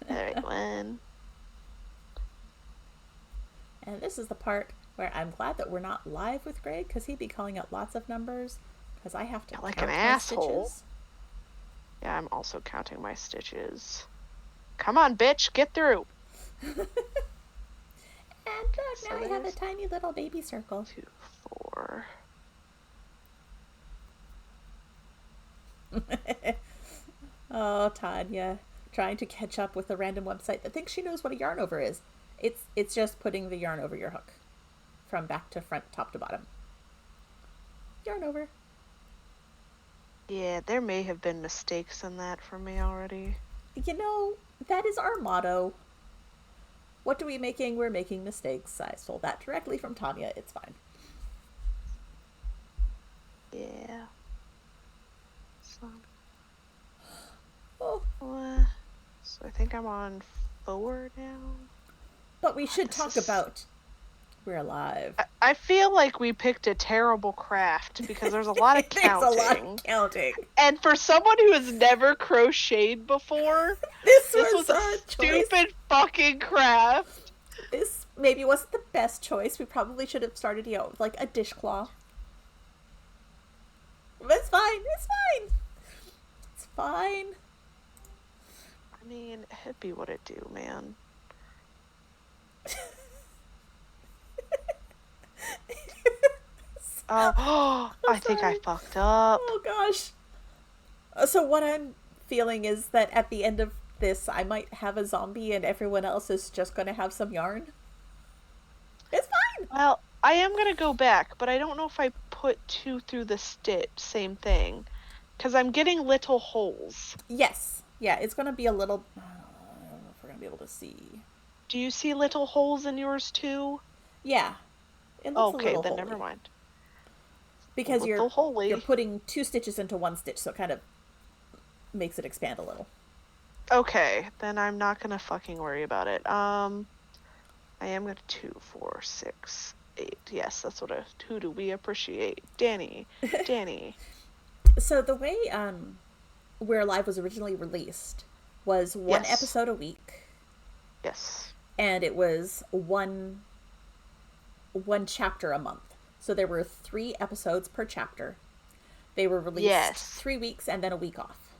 Alright, one. And this is the part where I'm glad that we're not live with Greg, because he'd be calling out lots of numbers, because I have to like count an my asshole. Stitches. Yeah, I'm also counting my stitches. Come on, bitch, get through. And look, now I have a tiny little baby circle. 2, 4. Oh, Tanya, trying to catch up with a random website that thinks she knows what a yarn over is. It's just putting the yarn over your hook from back to front, top to bottom. Yarn over. Yeah, there may have been mistakes in that for me already. You know, that is our motto. What are we making? We're making mistakes. I stole that directly from Tanya. It's fine. Yeah. So, so I think I'm on 4 now. But we should talk about we're alive. I feel like we picked a terrible craft because there's a lot of counting. There's a lot of counting. And for someone who has never crocheted before, this was a stupid fucking craft. This maybe wasn't the best choice. We probably should have started, with like a dishcloth. But it's fine. It's fine. It's fine. I mean, it'd be what it do, man. I think I fucked up. Oh gosh. So what I'm feeling is that at the end of this, I might have a zombie and everyone else is just going to have some yarn. It's fine. Well, I am gonna go back, but I don't know if I put 2 through the stitch, same thing. Because I'm getting little holes. Yes. Yeah, it's going to be a little. I don't know if we're going to be able to see. Do you see little holes in yours too? Yeah. It looks a Okay, little then holy. never mind. Because Little you're holy. putting 2 stitches into 1 stitch, so it kind of makes it expand a little. Okay, then I'm not gonna fucking worry about it. I am gonna 2, 4, 6, 8. Yes, that's what a who do we appreciate? Danny. Danny. So the way We're Alive was originally released was one Yes. episode a week, Yes. and it was one chapter a month. So there were 3 episodes per chapter. They were released Yes. 3 weeks and then a week off,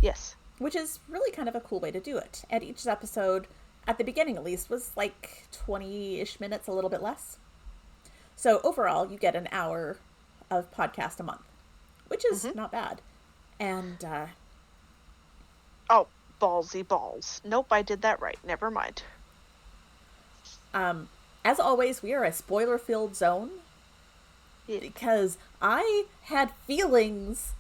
Yes. which is really kind of a cool way to do it. And each episode, at the beginning at least, was like 20-ish minutes, a little bit less. So overall, you get an hour of podcast a month, which is not bad. And Oh, ballsy balls. Nope, I did that right. Never mind. as always, we are a spoiler-filled zone Yeah. because I had feelings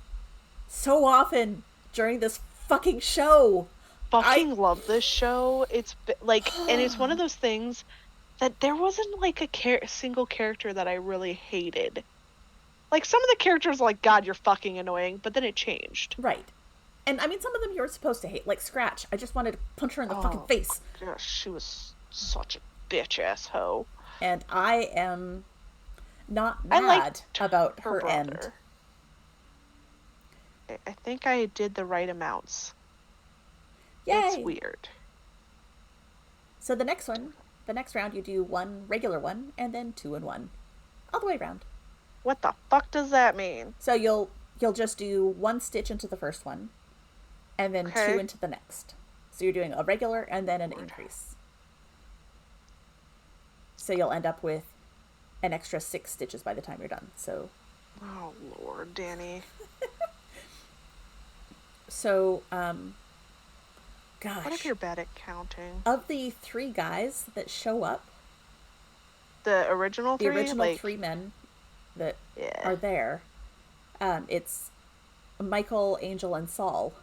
so often during this fucking show. Fucking love this show. It's like, and it's one of those things that there wasn't like a single character that I really hated. Like some of the characters, like, God, you're fucking annoying, but then it changed. Right. And I mean, some of them you're supposed to hate, like Scratch. I just wanted to punch her in the fucking face. Gosh, she was such a bitch ass hoe. And I am not I mad liked about her brother. end. I think I did the right amounts. Yay! It's weird. So the next round, you do 1 regular one and then 2 in 1, all the way around. What the fuck does that mean? So you'll just do 1 stitch into the first one, and then 2 into the next. So you're doing a regular and then an increase. So you'll end up with an extra 6 stitches by the time you're done. So. Oh Lord, Danny. So, gosh. What if you're bad at counting? Of the 3 guys that show up, The original 3? the original 3 men that are there, it's Michael, Angel, and Saul.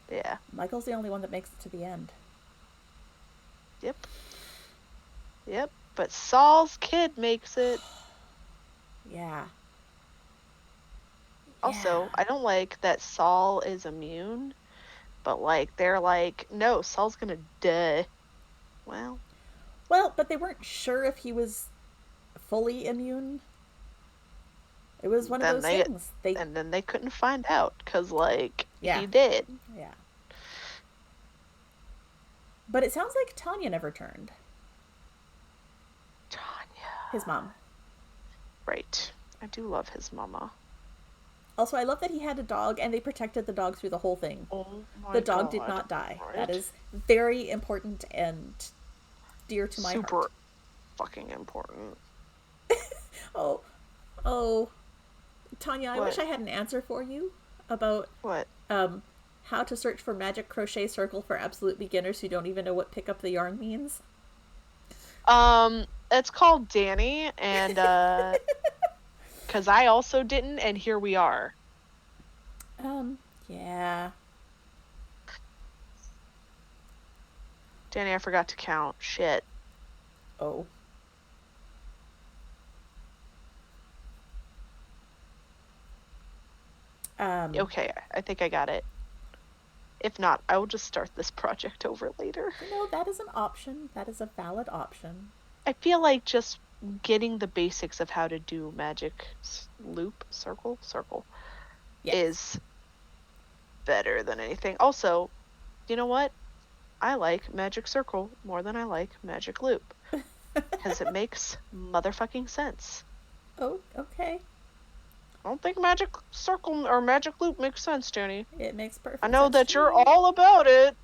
Yeah. Michael's the only one that makes it to the end. Yep. But Saul's kid makes it. Yeah. Also, I don't like that Saul is immune, but like they're like, no, Saul's gonna die. Well, but they weren't sure if he was fully immune. It was one of those things. And then they couldn't find out because, like, Yeah. he did. Yeah. But it sounds like Tanya never turned. Tanya. His mom. Right. I do love his mama. Also, I love that he had a dog and they protected the dog through the whole thing. Oh my The dog God. did not die. Right? That is very important and dear to my heart. Super fucking important. Oh, Tanya, I What? wish I had an answer for you about What? how to search for magic crochet circle for absolute beginners who don't even know what pick up the yarn means. It's called Danny, and because I also didn't, and here we are. Yeah. Danny, I forgot to count. Shit. Oh. Okay, I think I got it. If not, I will just start this project over later. That is an option. That is a valid option. I feel like just getting the basics of how to do magic circle Yes. is better than anything. Also, you know what? I like magic circle more than I like magic loop. Because it makes motherfucking sense. Oh, okay. I don't think magic circle or magic loop makes sense, Danny. It makes perfect I know sense that to you're me. all about it,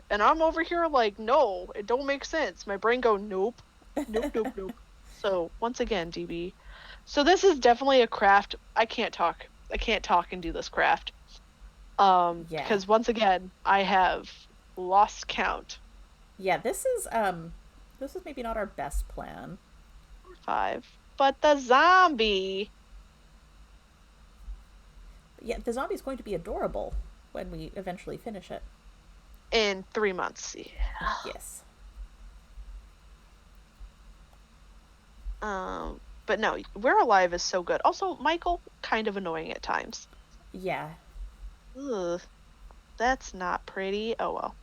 and I'm over here like, no, it don't make sense. My brain go, nope. So, once again, DB. So this is definitely a craft. I can't talk and do this craft. Yeah. Because once again, I have lost count. Yeah, this is maybe not our best plan. 5. But the zombie But yeah, the zombie's going to be adorable when we eventually finish it. in 3 months. Yeah. Yes. But no, We're Alive is so good. Also, Michael, kind of annoying at times. Yeah. Ugh, that's not pretty. Oh well.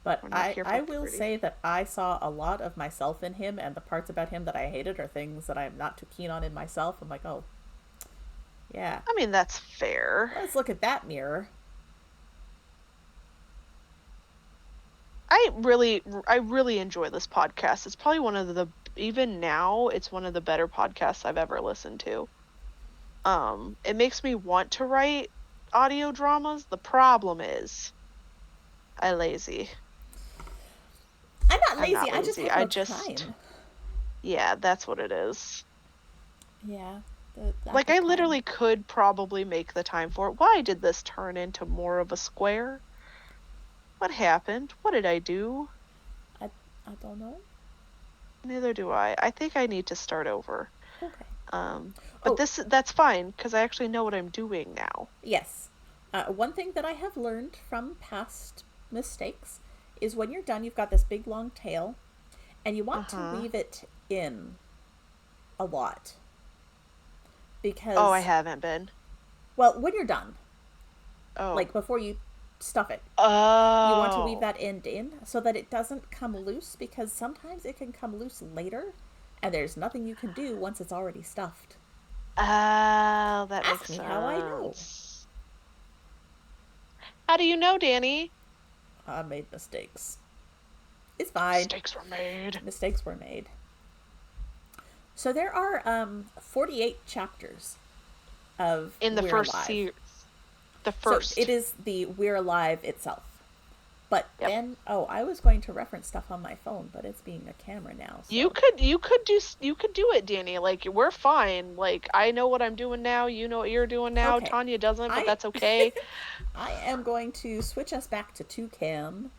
But We're not here for I will pretty. say that I saw a lot of myself in him, and the parts about him that I hated are things that I'm not too keen on in myself. I'm like, oh, yeah. I mean, that's fair. Let's look at that mirror. I really enjoy this podcast. It's probably one of the even now, it's one of the better podcasts I've ever listened to. It makes me want to write audio dramas. The problem is I lazy. I'm not I'm lazy. not I just lazy. have I no just time. Yeah, that's what it is. Yeah. Like I literally could probably make the time for it. Why did this turn into more of a square? What happened? What did I do? I don't know. Neither do I. I think I need to start over. Okay. But that's fine because I actually know what I'm doing now. Yes. One thing that I have learned from past mistakes is when you're done, you've got this big long tail, and you want to weave it in a lot. Because. Oh, I haven't been. Well, when you're done. Oh. Like before you stuff it. Oh. You want to weave that end in so that it doesn't come loose, because sometimes it can come loose later, and there's nothing you can do once it's already stuffed. Oh, that Ask me makes sense. how I know. How do you know, Danny? I made mistakes. It's fine. Mistakes were made. Mistakes were made. So there are 48 chapters of in the We're first Alive. series. The first. So it is the We're Alive itself. But then, I was going to reference stuff on my phone, but it's being a camera now. So. You could do it, Danny. Like, we're fine. Like, I know what I'm doing now. You know what you're doing now. Okay. Tanya doesn't, but that's okay. I am going to switch us back to 2cam.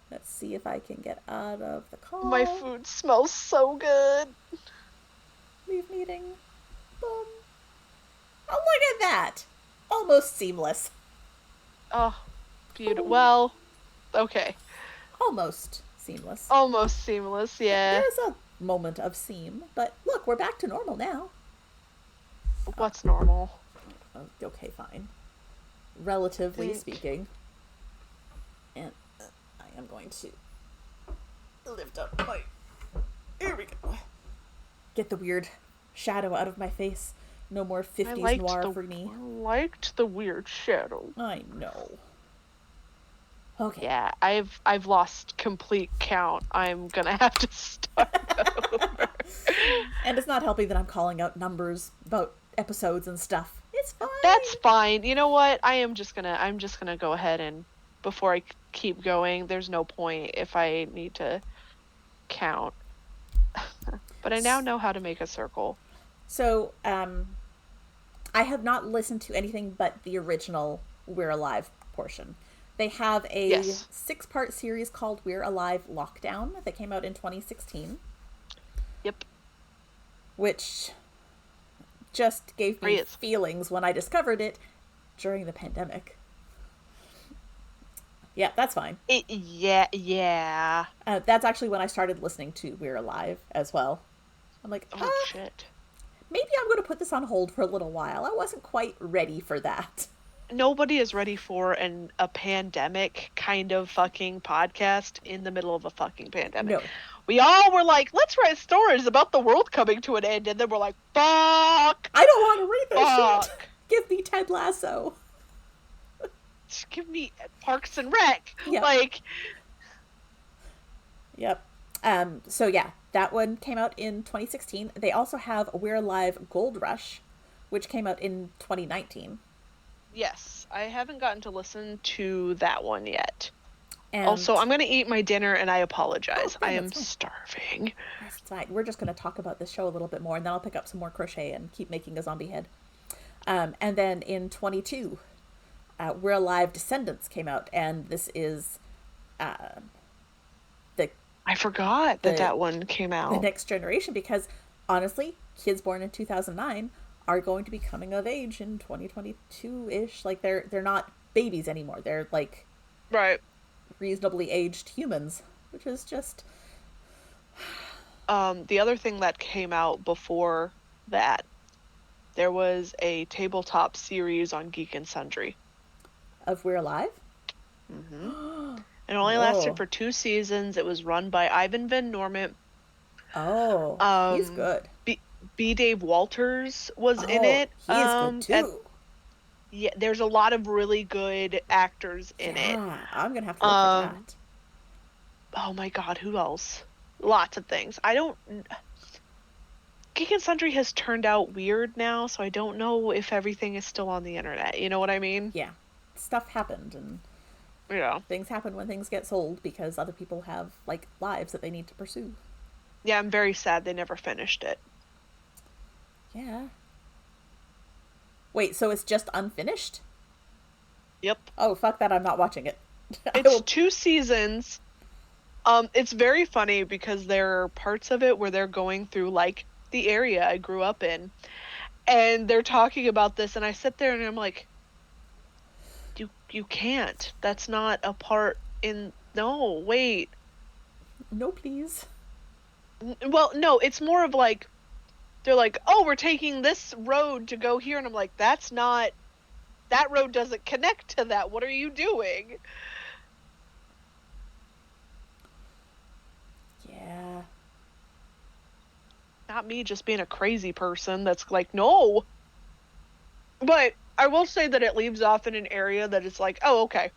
Let's see if I can get out of the call. My food smells so good. Leave meeting. Boom. Oh, look at that. Almost seamless. Oh, beautiful. Well, okay. Almost seamless. Almost seamless, yeah. There's a moment of seam, but look, we're back to normal now. What's normal? Okay, fine. Relatively speaking. And I am going to lift up my... Here we go. Get the weird shadow out of my face. No more 50s noir for me. I liked the weird shadow. I know. Okay. Yeah, I've lost complete count. I'm gonna have to start over. And it's not helping that I'm calling out numbers about episodes and stuff. It's fine. That's fine. You know what? I'm just gonna go ahead and before I keep going, there's no point if I need to count. But I now know how to make a circle. So, I have not listened to anything but the original We're Alive portion. They have a 6-part series called We're Alive Lockdown that came out in 2016. Yep. Which just gave me feelings when I discovered it during the pandemic. Yeah, that's fine. Yeah. That's actually when I started listening to We're Alive as well. I'm like, shit. Maybe I'm going to put this on hold for a little while. I wasn't quite ready for that. Nobody is ready for a pandemic kind of fucking podcast in the middle of a fucking pandemic. No. We all were like, let's write stories about the world coming to an end, and then we're like, fuck! I don't want to read this shit! Give me Ted Lasso. Just give me Parks and Rec. Yep. Like... Yep. So yeah, that one came out in 2016. They also have We're Alive Gold Rush, which came out in 2019. Yes, I haven't gotten to listen to that one yet. And also, I'm going to eat my dinner, and I apologize. I am starving. That's fine. We're just going to talk about this show a little bit more, and then I'll pick up some more crochet and keep making a zombie head. And then in 22, We're Alive Descendants came out, and this is uh, the I forgot that the that one came the out. next generation because honestly, kids born in 2009 are going to be coming of age in 2022 ish. Like they're not babies anymore. They're like Right. reasonably aged humans, which is just The other thing that came out before that, there was a tabletop series on Geek and Sundry. of We're Alive. hmm It only lasted Whoa. for 2 seasons. It was run by Ivan Van Norman. Oh, he's Um, good. B. Dave Walters was in Oh, it. he is good And too. yeah, there's a lot of really good actors in it. Yeah, I'm gonna have to look for Um, that. oh my God, who else? Lots of things. I don't. Geek and Sundry has turned out weird now, so I don't know if everything is still on the internet. You know what I mean? Yeah, stuff happened, and Yeah. things happen when things get sold because other people have like lives that they need to pursue. Yeah, I'm very sad they never finished it. Yeah. Wait, so it's just unfinished? Yep. Oh, fuck that! I'm not watching it. I It's will. 2 seasons. It's very funny because there are parts of it where they're going through like the area I grew up in, and they're talking about this, and I sit there and I'm like, you can't. That's not a part in. No, wait. No, please. Well, no, it's more of like they're like, oh, we're taking this road to go here, and I'm like, that's not. That road doesn't connect to that. What are you doing? Yeah. Not me just being a crazy person that's like, no. But I will say that it leaves off in an area that it's like, oh, okay.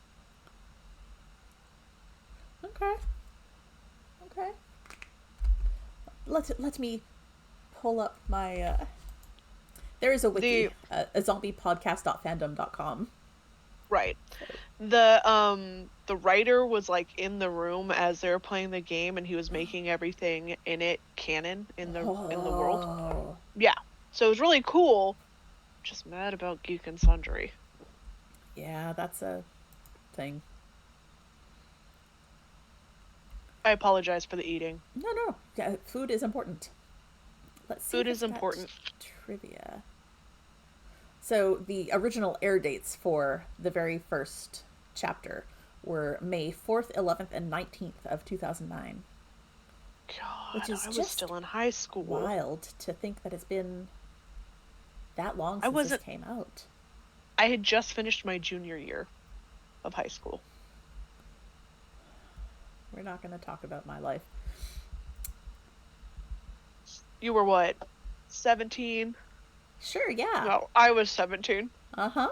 Okay. Okay. Let me pull up my. There is a The wiki, a zombiepodcast.fandom.com. right. The writer was like in the room as they were playing the game, and he was making everything in it canon in the world. Oh. Yeah. So it was really cool. Just mad about Geek and Sundry. Yeah, that's a thing. I apologize for the eating. No, no. Yeah, food is important. Let's see Food if is it's got important. trivia. So the original air dates for the very first chapter were May 4th, 11th, and 19th of 2009, which God, is I was just still in high school. wild to think that it's been that long I since this wasn't came out. I had just finished my junior year of high school. We're not going to talk about my life. You were what? 17? Sure, yeah. No, I was 17. Uh huh.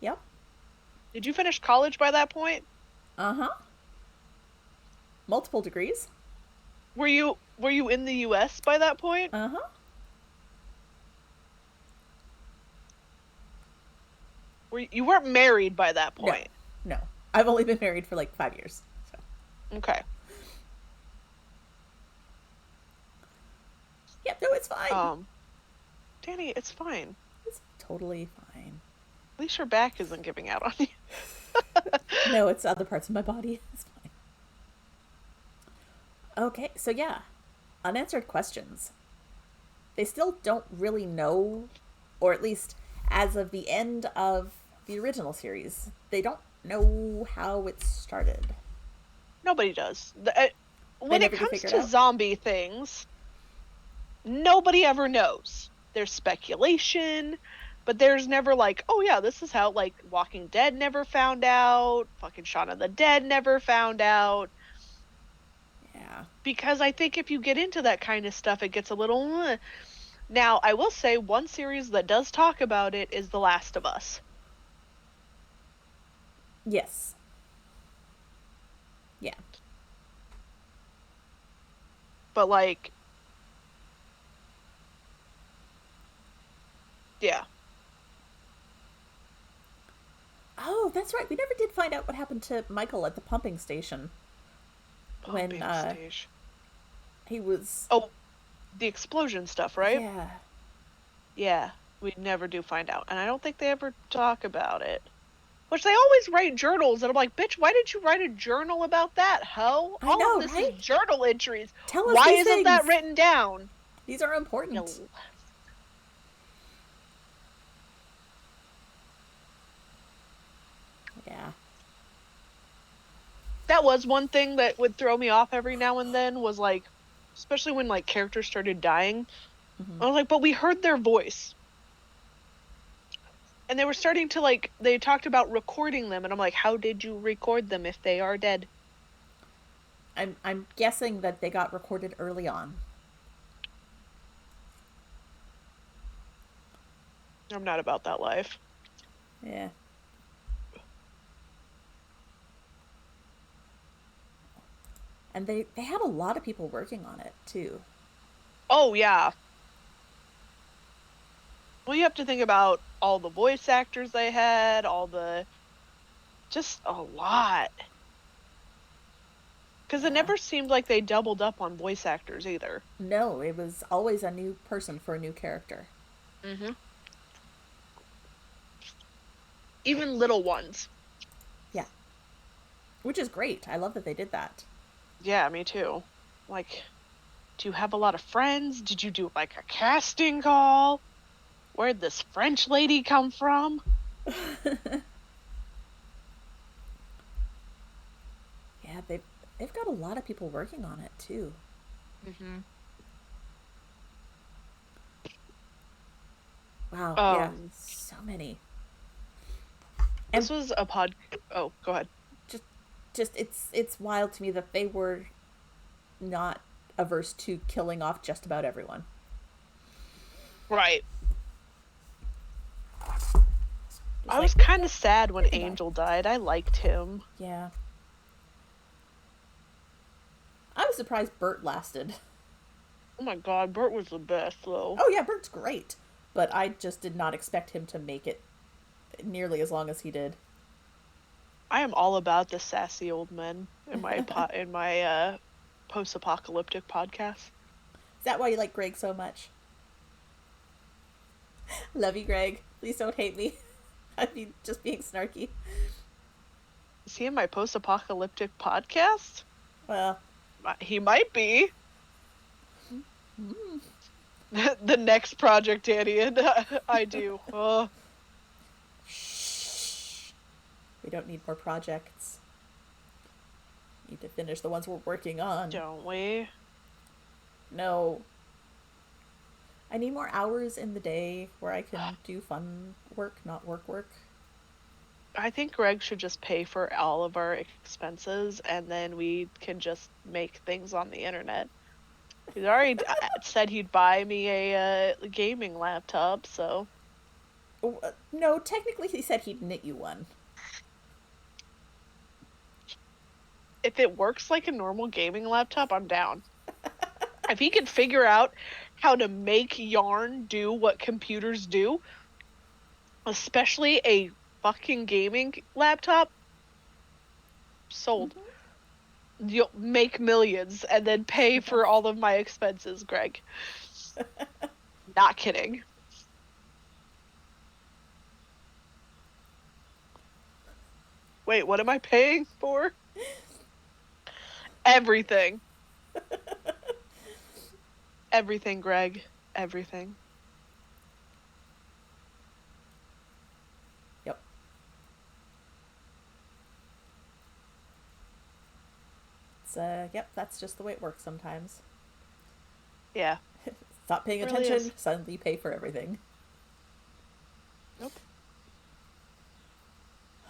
Yep. Did you finish college by that point? Uh huh. Multiple degrees. Were you in the US by that point? Uh huh. You weren't married by that No, point? no. I've only been married for like 5 years. So. Okay. Yep, no, it's fine. Um, Danny, it's fine. It's totally fine. At least your back isn't giving out on you. No, it's other parts of my body. It's fine. Okay, so yeah, unanswered questions. They still don't really know, or at least as of the end of the original series, they don't know how it started. Nobody does. They When it never do comes figure it to out. zombie things, nobody ever knows. There's speculation, but there's never like, oh yeah, this is how like Walking Dead never found out, fucking Shaun of the Dead never found out. Yeah. Because I think if you get into that kind of stuff, it gets a little. Now, I will say one series that does talk about it is The Last of Us. Yes. Yeah. But like, yeah. Oh, that's right. We never did find out what happened to Michael at the pumping station when Pumping stage. he was. Oh, the explosion stuff, right? Yeah. Yeah, we never do find out. And I don't think they ever talk about it. which they always write journals, and I'm like, bitch, why did you write a journal about that, ho? I All of know, this right? is journal entries. Tell us Why these isn't that things. written down? These are You important. know, Yeah. that was one thing that would throw me off every now and then, was like, especially when like characters started dying. Mm-hmm. I was like, but we heard their voice. And they were starting to like, they talked about recording them, and I'm like, how did you record them if they are dead? I'm guessing that they got recorded early on. I'm not about that life. Yeah. And they had a lot of people working on it too. Oh, yeah. Well, you have to think about all the voice actors they had, just a lot. Because it Yeah. never seemed like they doubled up on voice actors either. No, it was always a new person for a new character. Mm-hmm. Even little ones. Yeah. Which is great. I love that they did that. Yeah, me too. Like, do you have a lot of friends? Did you do like a casting call? Where'd this French lady come from? Yeah, they've got a lot of people working on it too. Mm-hmm. Wow, yeah, Um, so many. And this was a pod. Oh, go ahead. just it's wild to me that they were not averse to killing off just about everyone. Right. Just I like, was kind yeah, of sad when they can die. Angel died. I liked him. Yeah. I was surprised Bert lasted. Oh my god, Bert was the best, though. Oh yeah, Bert's great. But I just did not expect him to make it nearly as long as he did. I am all about the sassy old men in my post-apocalyptic podcast. Is that why you like Greg so much? Love you, Greg. Please don't hate me. I'd be just being snarky. Is he in my post-apocalyptic podcast? Well, He might be. mm, The next project, Danny, and I do. shh. We don't need more projects. Need to finish the ones we're working on. Don't we? No. I need more hours in the day where I can do fun work, not work. I think Greg should just pay for all of our expenses, and then we can just make things on the internet. He's already said he'd buy me a gaming laptop, so. Oh, no, technically he said he'd knit you one. If it works like a normal gaming laptop, I'm down. If he can figure out how to make yarn do what computers do, especially a fucking gaming laptop, sold. Mm-hmm. You'll make millions and then pay for all of my expenses, Greg. Not kidding. Wait, what am I paying for? Everything. Everything, Greg. Everything. Yep. Yep, that's just the way it works sometimes. Yeah. Stop paying It really attention, is. suddenly pay for everything. Nope.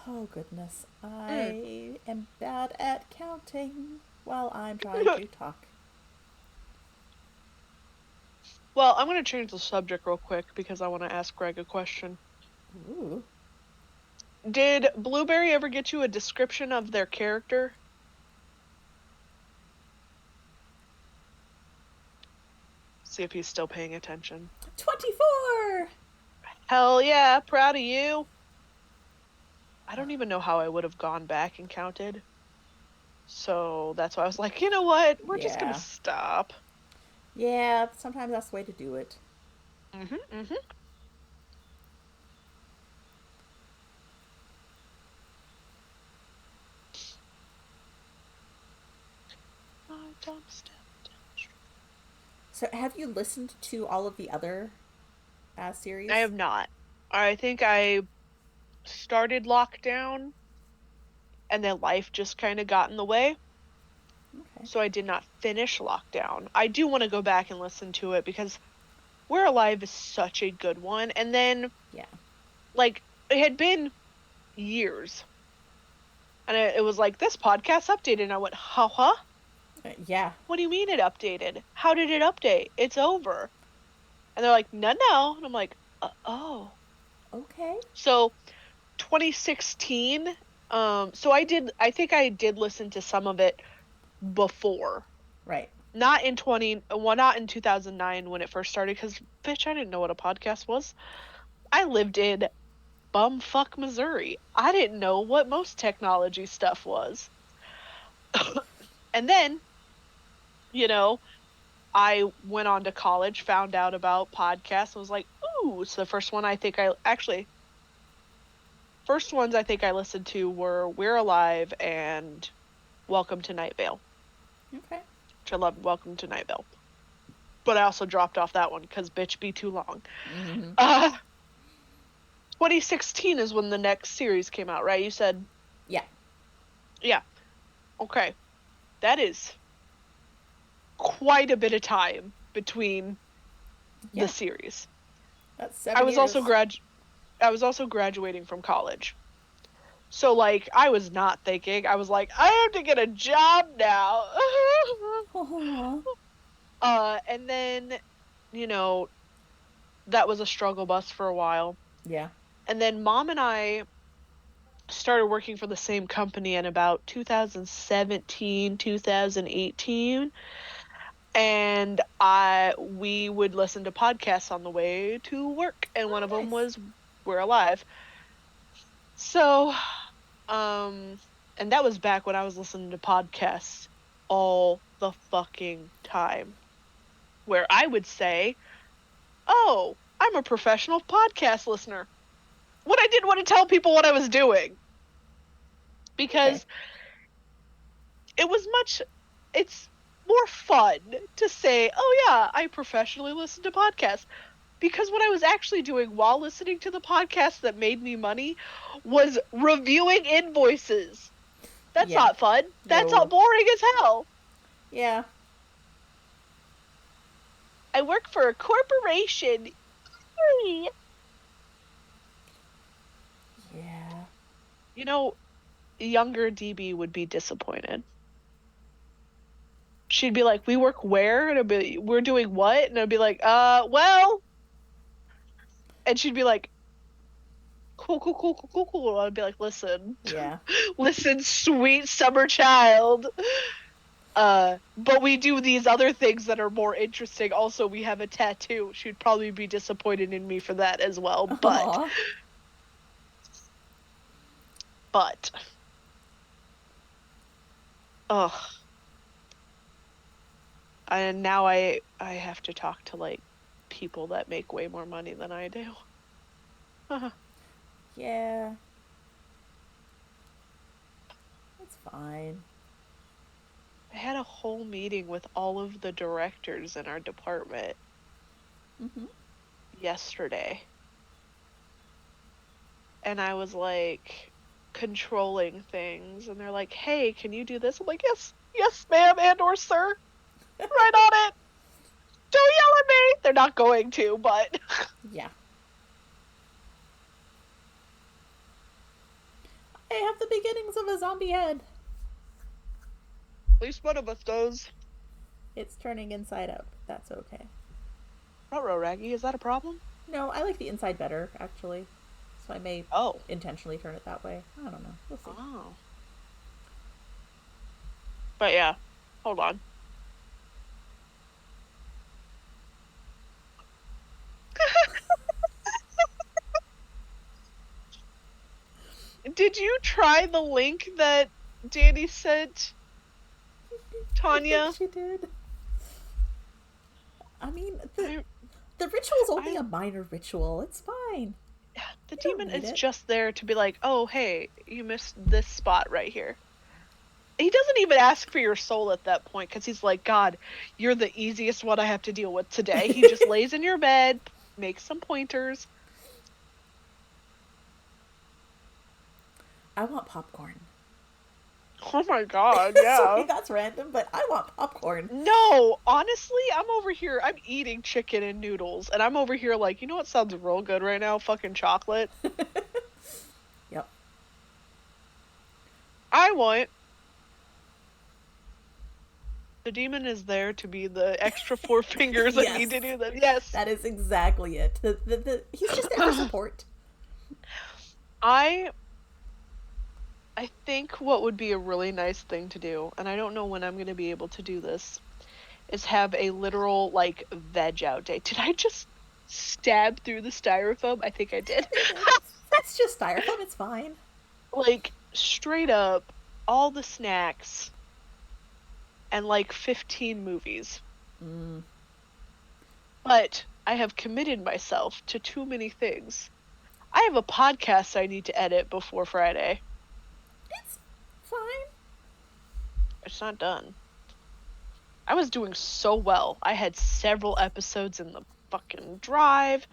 Oh goodness, I am bad at counting while I'm trying to talk. Well, I'm going to change the subject real quick because I want to ask Greg a question. Ooh. Did Blueberry ever get you a description of their character? See if he's still paying attention. 24! Hell yeah, proud of you. I don't even know how I would have gone back and counted. So that's why I was like, you know what? We're just going Yeah. to stop. Yeah, sometimes that's the way to do it. Mm-hmm. So, have you listened to all of the other series? I have not. I think I started Lockdown, and then life just kind of got in the way. Okay. So I did not finish Lockdown. I do want to go back and listen to it because We're Alive is such a good one. And then, Yeah. like, it had been years. And it was like, this podcast updated. And I went, huh? Yeah. What do you mean it updated? How did it update? It's over. And they're like, no. And I'm like, oh. Okay. So 2016, so I think I did listen to some of it before. Right. Not in 2009 when it first started, because, bitch, I didn't know what a podcast was. I lived in bumfuck Missouri. I didn't know what most technology stuff was. And then, I went on to college, found out about podcasts, and was like, ooh. So the first ones I think I listened to were We're Alive and Welcome to Night Vale. Okay. Which I love Welcome to Night Vale. But I also dropped off that one because bitch be too long. Mm-hmm. 2016 is when the next series came out, right? You said? Yeah. Yeah. Okay. That is quite a bit of time between the series. That's 7 years. I was also graduating from college. So, like, I was not thinking. I was like, I have to get a job now. And then, that was a struggle bus for a while. Yeah. And then Mom and I started working for the same company in about 2017, 2018. And we would listen to podcasts on the way to work. And one of them was We're Alive. So, and that was back when I was listening to podcasts all the fucking time. Where I would say, oh, I'm a professional podcast listener. When I didn't want to tell people what I was doing. Because it's more fun to say, oh yeah, I professionally listen to podcasts. Because what I was actually doing while listening to the podcast that made me money was reviewing invoices. That's not fun. That's not boring as hell. Yeah. I work for a corporation. Yeah. Younger DB would be disappointed. She'd be like, we work where? And I'd be, we're doing what? And I'd be like, well. And she'd be like, cool. I'd be like, listen. Yeah. Listen, sweet summer child. But we do these other things that are more interesting. Also, we have a tattoo. She'd probably be disappointed in me for that as well. Aww. But. Ugh. And now I have to talk to, like, people that make way more money than I do. Yeah. It's fine. I had a whole meeting with all of the directors in our department yesterday. And I was, like, controlling things. And they're like, hey, can you do this? I'm like, yes, ma'am, and or sir. Right on it. Don't yell at me. They're not going to, but. Yeah. I have the beginnings of a zombie head. At least one of us does. It's turning inside out. That's okay. Ruh-roh, Raggy, is that a problem? No, I like the inside better, actually. So I may intentionally turn it that way. I don't know. We'll see. Oh. But yeah, hold on. Did you try the link that Danny sent Tanya? I think she did. I mean, the ritual's only a minor ritual. It's fine. Yeah, the demon is just there to be like, oh, hey, you missed this spot right here. he doesn't even ask for your soul at that point because he's like, God, you're the easiest one I have to deal with today. He just lays in your bed, makes some pointers. I want popcorn. Oh my God, yeah. Sorry, that's random, but I want popcorn. No, honestly, I'm over here. I'm eating chicken and noodles, and I'm over here like, you know what sounds real good right now? Fucking chocolate. Yep. I want. The demon is there to be the extra 4 fingers I need to do that. Yes. That is exactly it. He's just there for support. I think what would be a really nice thing to do, and I don't know when I'm going to be able to do this, is have a literal, like, veg out day. Did I just stab through the styrofoam? I think I did. That's just styrofoam. It's fine. Like, straight up, all the snacks and, like, 15 movies. Mm. But I have committed myself to too many things. I have a podcast I need to edit before Friday. It's fine. It's not done. I was doing so well. I had several episodes in the fucking drive,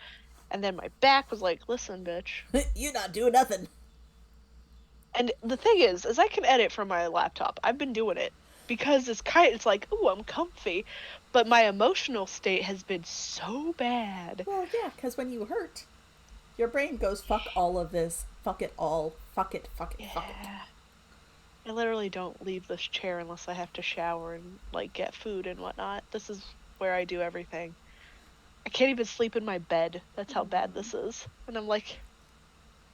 and then my back was like, listen, bitch. You're not doing nothing. And the thing is I can edit from my laptop. I've been doing it because it's like, ooh, I'm comfy. But my emotional state has been so bad. Well, yeah, because when you hurt, your brain goes, fuck all of this. Fuck it all. Fuck it, fuck it, fuck it. I literally don't leave this chair unless I have to shower and, like, get food and whatnot. This is where I do everything. I can't even sleep in my bed. That's how bad this is. And I'm like...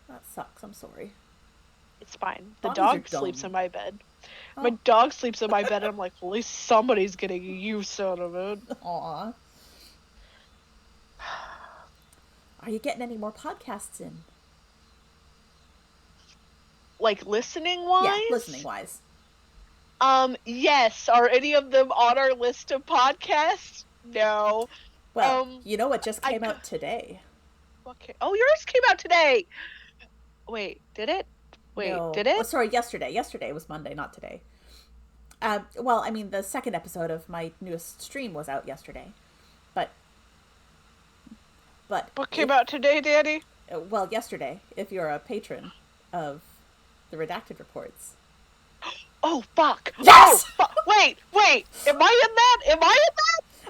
That sucks. I'm sorry. It's fine. The As long as dog you're sleeps dumb. in my bed. Oh. My dog sleeps in my bed, and I'm like, well, at least somebody's getting use out of it. Aw. Are you getting any more podcasts in? Like, listening-wise? Yeah, listening-wise. Yes. Are any of them on our list of podcasts? No. Well, you know what just came out today? Okay. Oh, yours came out today! Wait, did it? Wait, No. did it? Oh, sorry, yesterday. Yesterday was Monday, not today. Well, I mean, the second episode of my newest stream was out yesterday. But What came out today, Daddy? Well, yesterday, if you're a patron of the Redacted Reports. Oh, fuck! Yes! Oh, wait! Am I in that?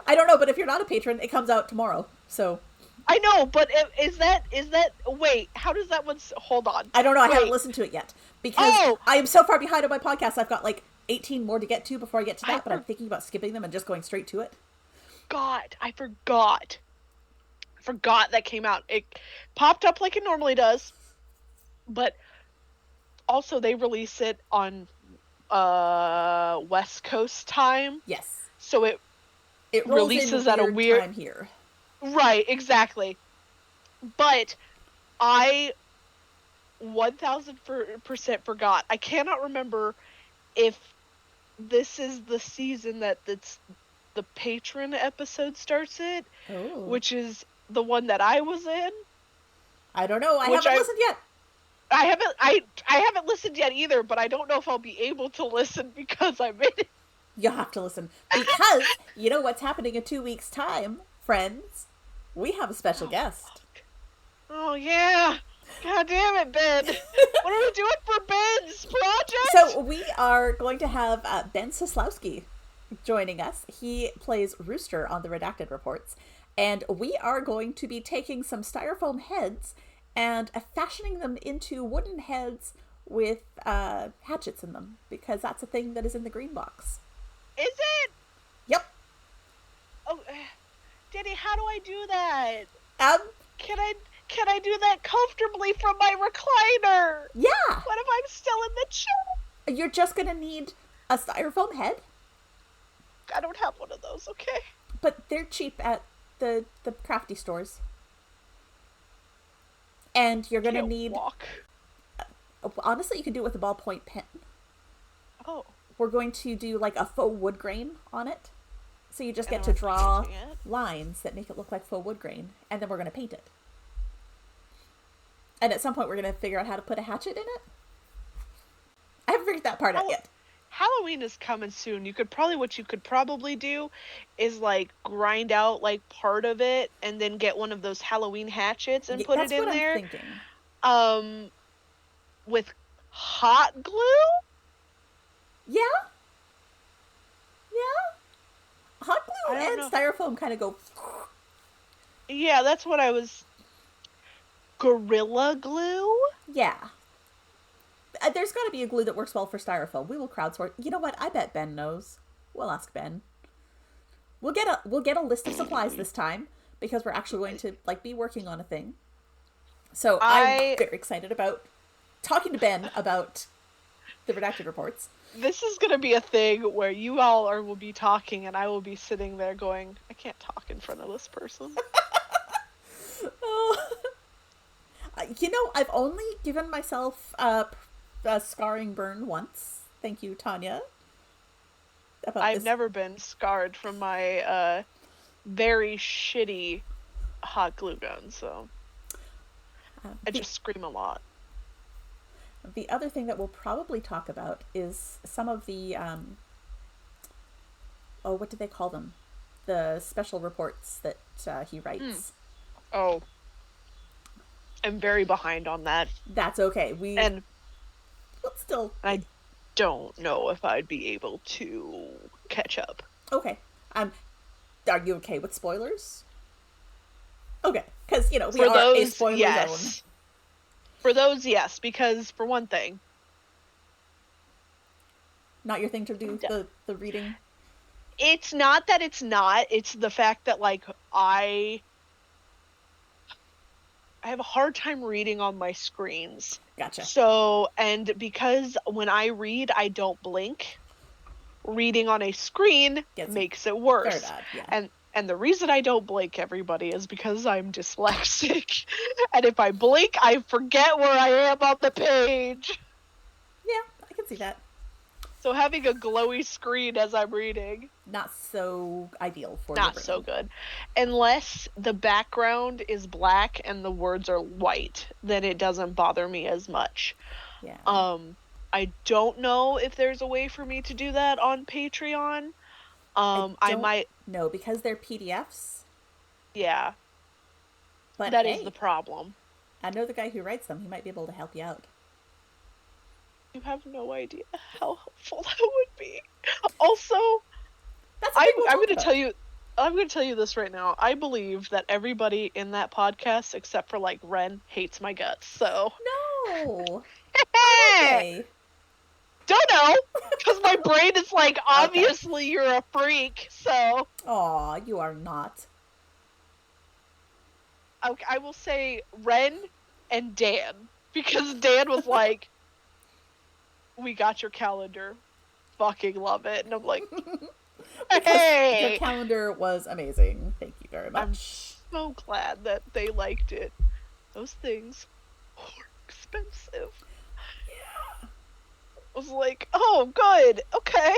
I don't know, but if you're not a patron, it comes out tomorrow, so... I know, but is that, wait, how does that one, hold on. I don't know, I haven't listened to it yet, because I am so far behind on my podcast, I've got like 18 more to get to before I get to that, but I'm thinking about skipping them and just going straight to it. God, I forgot that came out. It popped up like it normally does, but also they release it on West Coast time. Yes. So it releases at a weird time here. Right, exactly. But I 1000% forgot. I cannot remember if this is the season that the patron episode starts it, which is the one that I was in. I don't know. I haven't listened yet. I haven't listened yet either, but I don't know if I'll be able to listen because I'm in it. You'll have to listen. Because you know what's happening in 2 weeks' time, friends? We have a special guest. Oh, yeah. God damn it, Ben. What are we doing for Ben's project? So we are going to have Ben Sislowski joining us. He plays Rooster on the Redacted Reports. And we are going to be taking some styrofoam heads and fashioning them into wooden heads with hatchets in them. Because that's a thing that is in the green box. Is it? Yep. Oh, Daddy, how do I do that? Can I do that comfortably from my recliner? Yeah. What if I'm still in the chair? You're just gonna need a styrofoam head. I don't have one of those, okay? But they're cheap at the Crafty stores. And you're gonna need... Honestly, you can do it with a ballpoint pen. Oh. We're going to do like a faux wood grain on it. So you just get to draw lines that make it look like faux wood grain. And then we're going to paint it. And at some point we're going to figure out how to put a hatchet in it. I haven't figured that part out yet. Halloween is coming soon. What you could probably do is like grind out like part of it and then get one of those Halloween hatchets and Yeah, put it that's what in I'm there. thinking. Um, with hot glue? Yeah, yeah. Hot I glue don't and know. styrofoam kind of go. Yeah, that's what I was. Gorilla glue? Yeah. There's got to be a glue that works well for styrofoam. We will crowdsource. You know what? I bet Ben knows. We'll ask Ben. We'll get a list of supplies this time because we're actually going to like be working on a thing. So I'm I very excited about talking to Ben about the redacted reports. This is gonna be a thing where you all will be talking and I will be sitting there going, I can't talk in front of this person. Oh. I've only given myself a scarring burn once. Thank you, Tanya. About I've this. never been scarred from my very shitty hot glue gun, so I The just scream a lot. the other thing that we'll probably talk about is some of the oh, what do they call them? The special reports that he writes. Oh, I'm very behind on that. That's okay. And We'll still. I don't know if I'd be able to catch up. Okay. Are you okay with spoilers? Okay, because we For are a those, spoiler yes. zone. For those, yes, because for one thing, Not your thing to do the reading. it's not that it's not. It's the fact that like I have a hard time reading on my screens. Gotcha. So, and because when I read, I don't blink, reading on a screen makes it worse. Very bad, yeah. And the reason I don't blink, everybody, is because I'm dyslexic. And if I blink, I forget where I am on the page. Yeah, I can see that. So having a glowy screen as I'm reading, Not so ideal for not so good. Unless the background is black and the words are white, then it doesn't bother me as much. Yeah. I don't know if there's a way for me to do that on Patreon. I might. No, because they're PDFs. Yeah. But that is the problem. I know the guy who writes them. He might be able to help you out. You have no idea how helpful that would be. Also, I'm going to tell you. I'm going to tell you this right now. I believe that everybody in that podcast, except for like Ren, hates my guts. So no. Okay. Don't know, because my brain is like, obviously okay. You're a freak. So. Aw, you are not. Okay, I will say Ren and Dan, because Dan was like, "We got your calendar, fucking love it," and I'm like, "Hey, your calendar was amazing. Thank you very much." I'm so glad that they liked it. Those things were expensive. Yeah. I was like, "Oh, good. Okay.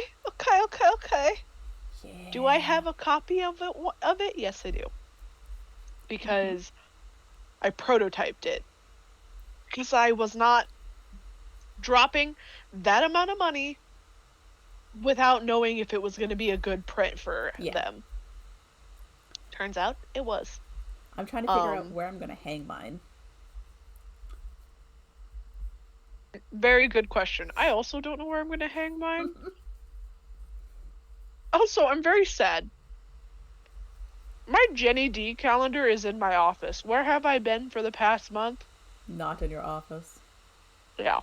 Yeah. Do I have a copy of it? Yes, I do. Because I prototyped it. Because I was not dropping that amount of money without knowing if it was going to be a good print for them. Turns out it was. I'm trying to figure out where I'm going to hang mine. Very good question. I also don't know where I'm going to hang mine. Also, I'm very sad. My Jenny D calendar is in my office. Where have I been for the past month? Not in your office. Yeah.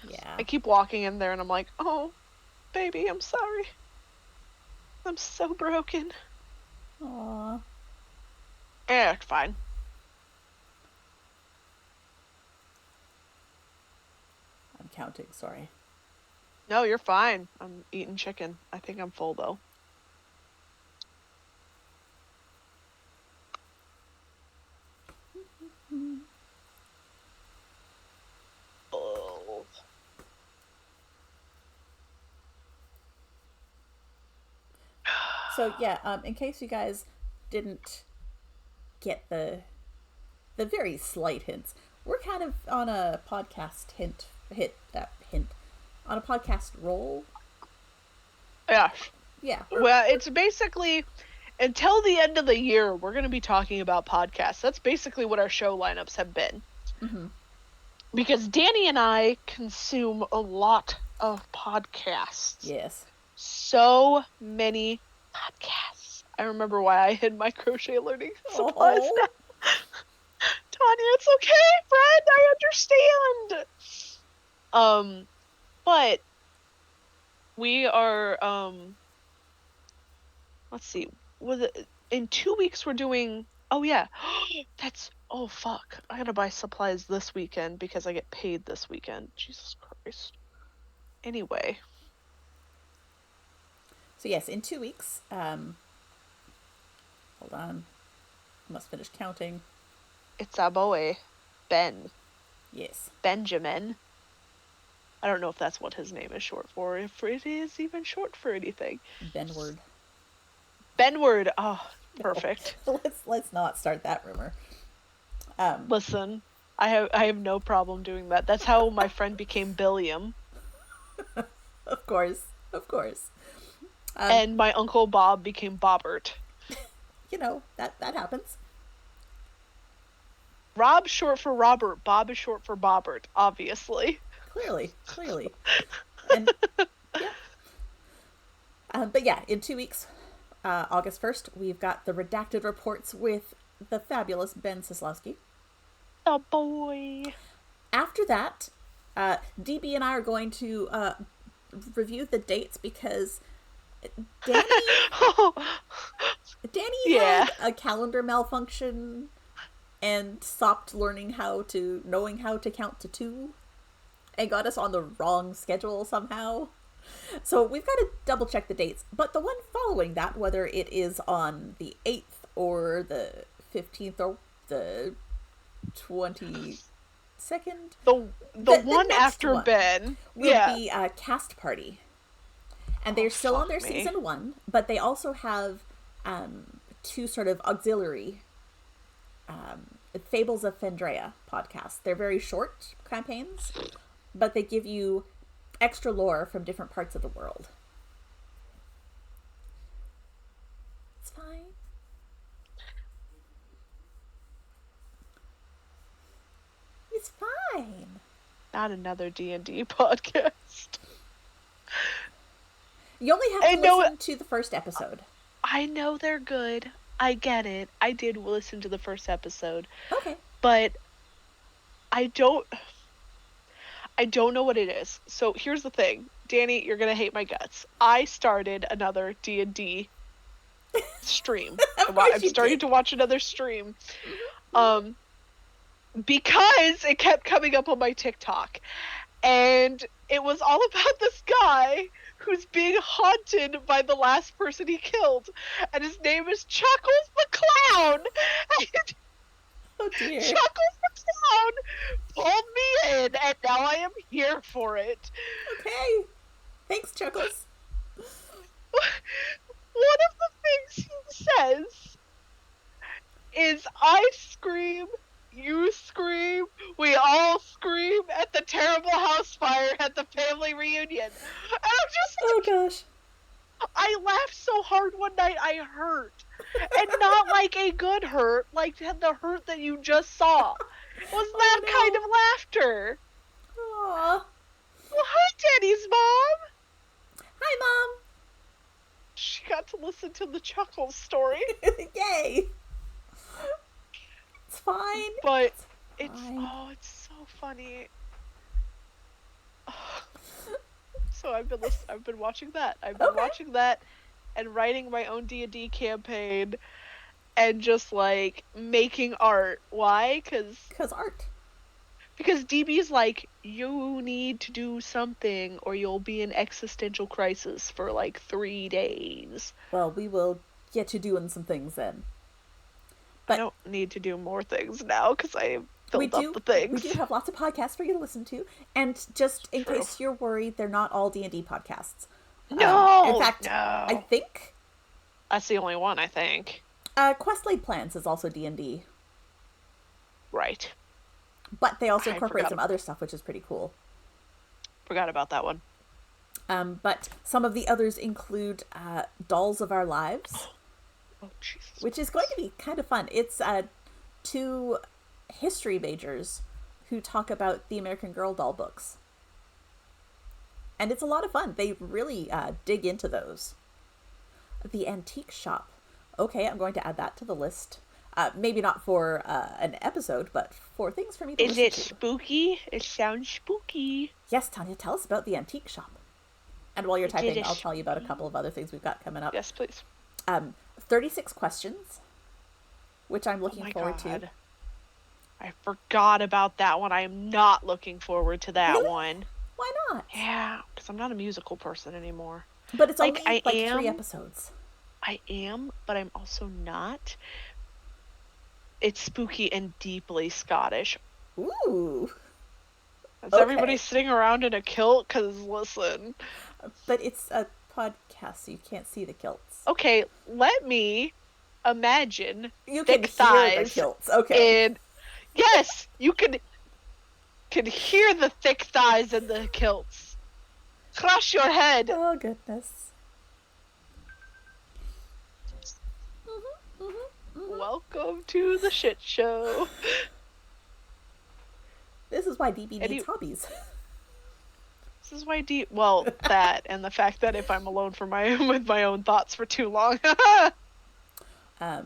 Yeah. I keep walking in there and I'm like, oh, baby, I'm sorry. I'm so broken. Aww. Yeah, it's fine. I'm counting, sorry. No, you're fine. I'm eating chicken. I think I'm full, though. Oh. So yeah, in case you guys didn't get the very slight hints, we're kind of on a podcast on a podcast roll. Yeah. Yeah. Well, it's basically until the end of the year, we're going to be talking about podcasts. That's basically what our show lineups have been. Mm-hmm. Because Danny and I consume a lot of podcasts. Yes. So many podcasts. I remember why I hid my crochet learning supplies now. Tanya, it's okay, friend. I understand. But we are let's see. In 2 weeks we're doing, oh yeah. Oh fuck. I gotta buy supplies this weekend because I get paid this weekend. Jesus Christ. Anyway. So yes, in 2 weeks, hold on. I must finish counting. It's our boy, Ben. Yes. Benjamin. I don't know if that's what his name is short for, if it is even short for anything. Benward. Benward. Oh, perfect. No. Let's not start that rumor. Listen, I have no problem doing that. That's how my friend became Billiam. Of course. And my Uncle Bob became Bobbert. You know, that happens. Rob's short for Robert. Bob is short for Bobbert, obviously. Clearly. And, yeah. But yeah, in 2 weeks, August 1st, we've got the redacted reports with the fabulous Ben Sislowski. Oh boy. After that, DB and I are going to review the dates because Danny had a calendar malfunction and stopped knowing how to count to 2 and got us on the wrong schedule somehow. So we've got to double check the dates. But the one following that, whether it is on the 8th or the 15th or the 22nd, the one after one Ben will be a Cast Party. And they're still on their season 1, but they also have 2 sort of auxiliary Fables of Fendrea podcasts. They're very short campaigns, but they give you extra lore from different parts of the world. It's fine. It's fine. Not another D&D podcast. You only have to listen to the first episode. I know they're good. I get it. I did listen to the first episode. Okay. But I don't know what it is. So here's the thing. Danny, you're going to hate my guts. I started another D&D stream. I'm starting to watch another stream. Because it kept coming up on my TikTok. And it was all about this guy who's being haunted by the last person he killed. And his name is Chuckles the Clown. And oh dear. Chuckles the Clown pulled me in, and now I am here for it. Okay. Thanks, Chuckles. One of the things he says is, I scream, you scream, we all scream at the terrible house fire at the family reunion. And I'm just like, oh gosh. I laughed so hard one night I hurt. And not like a good hurt, like the hurt that you just saw. It was that kind of laughter. Aww. Well, hi, Danny's mom. Hi, Mom. She got to listen to the Chuckles story. Yay. It's fine. But it's fine. It's so funny. So I've been watching that. I've been watching that and writing my own D&D campaign and just like making art. Why? Because art. Because DB's like, you need to do something or you'll be in existential crisis for like 3 days. Well, we will get you doing some things then. But I don't need to do more things now because I filled up the things. We do have lots of podcasts for you to listen to. And just in case you're worried, they're not all D&D podcasts. No! In fact, no. I think... That's the only one, I think. Quest Laid Plans is also D&D. Right. But they also incorporate some other stuff, which is pretty cool. Forgot about that one. But some of the others include Dolls of Our Lives, Oh, Jesus. which is going to be kind of fun. It's two history majors who talk about the American Girl doll books. And it's a lot of fun. They really dig into those. The Antique Shop. Okay, I'm going to add that to the list. Maybe not for an episode, but for things for me to Is listen it to. spooky? It sounds spooky. Yes, Tanya, tell us about the Antique Shop. And while you're Is it typing, a I'll tell you about a couple of other things we've got coming up. Yes, please. 36 questions, which I'm Oh looking my forward to. God. I forgot about that one. I am not looking forward to that Really? one. Why not? Yeah, because I'm not a musical person anymore. But it's Like, only I 3 am. episodes. I am, but I'm also not. It's spooky and deeply Scottish. Ooh. Is Okay. everybody sitting around in a kilt? Because, listen. But it's a podcast, so you can't see the kilts. Okay, let me imagine You thick can hear the thighs kilts. Okay. in... Yes, you can hear the thick thighs in the kilts. Crush your head. Oh, goodness. Welcome to the shit show. This is why DB needs hobbies. This is why well, that and the fact that if I'm alone with my own thoughts for too long. Yeah,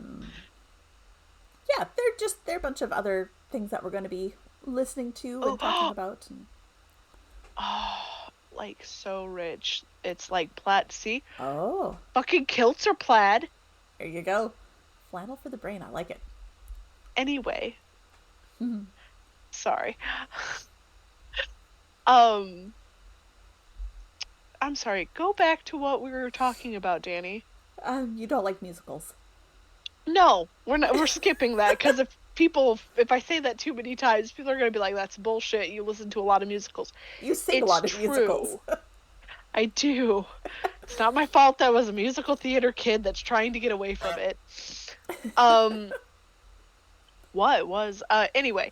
they're a bunch of other things that we're going to be listening to and talking about. And... Oh, like so rich. It's like plaid. See? Oh. Fucking kilts are plaid. There you go. Flannel for the brain. I like it. Anyway. Mm-hmm. Sorry. I'm sorry. Go back to what we were talking about, Danny. You don't like musicals. No, we're skipping that because if I say that too many times, people are going to be like, that's bullshit. You listen to a lot of musicals. You sing a lot of musicals. I do. It's not my fault that I was a musical theater kid that's trying to get away from it. What was, anyway,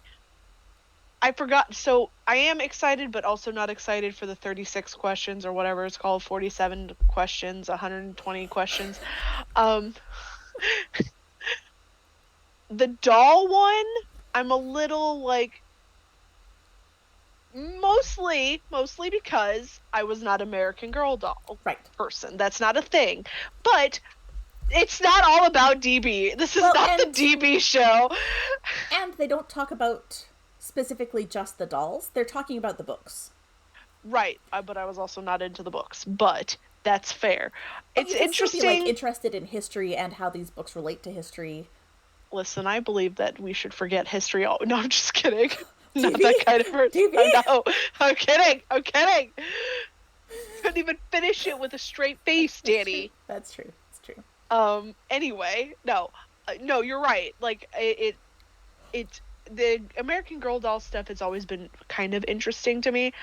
I forgot. So I am excited, but also not excited for the 36 questions or whatever it's called, 47 questions, 120 questions. The doll one, I'm a little like, mostly because I was not American Girl doll person. That's not a thing. But it's not all about DB. This is not the DB show. And they don't talk about specifically just the dolls. They're talking about the books. Right. But I was also not into the books. But that's fair. It's interesting. Still be, like, interested in history and how these books relate to history. Listen, I believe that we should forget history. No, I'm just kidding. Not that kind of person. No, I'm kidding. Couldn't even finish it with a straight face, Danny. That's true. It's true. Anyway, no, you're right. Like the American Girl doll stuff has always been kind of interesting to me.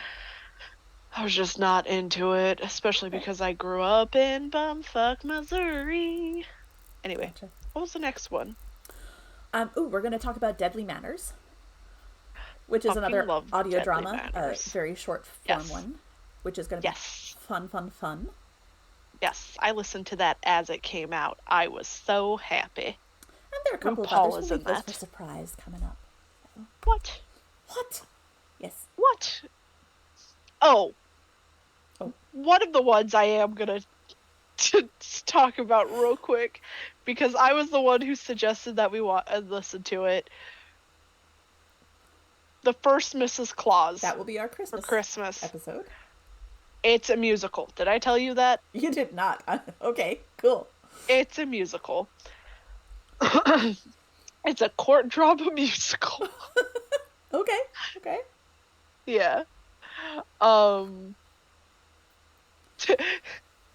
I was just not into it, especially because I grew up in bumfuck Missouri. Anyway, gotcha. What was the next one? We're going to talk about Deadly Manners, which is another audio drama, a very short form one, which is going to be fun. Yes, I listened to that as it came out. I was so happy. And there are a couple of others. We'll leave those for surprise coming up. So. What? Yes. What? Oh. One of the ones I am going to talk about real quick, because I was the one who suggested that we listen to it. The First Mrs. Claus. That will be our Christmas episode. It's a musical. Did I tell you that? You did not. Okay, cool. It's a musical. It's a court drama musical. Okay. Yeah.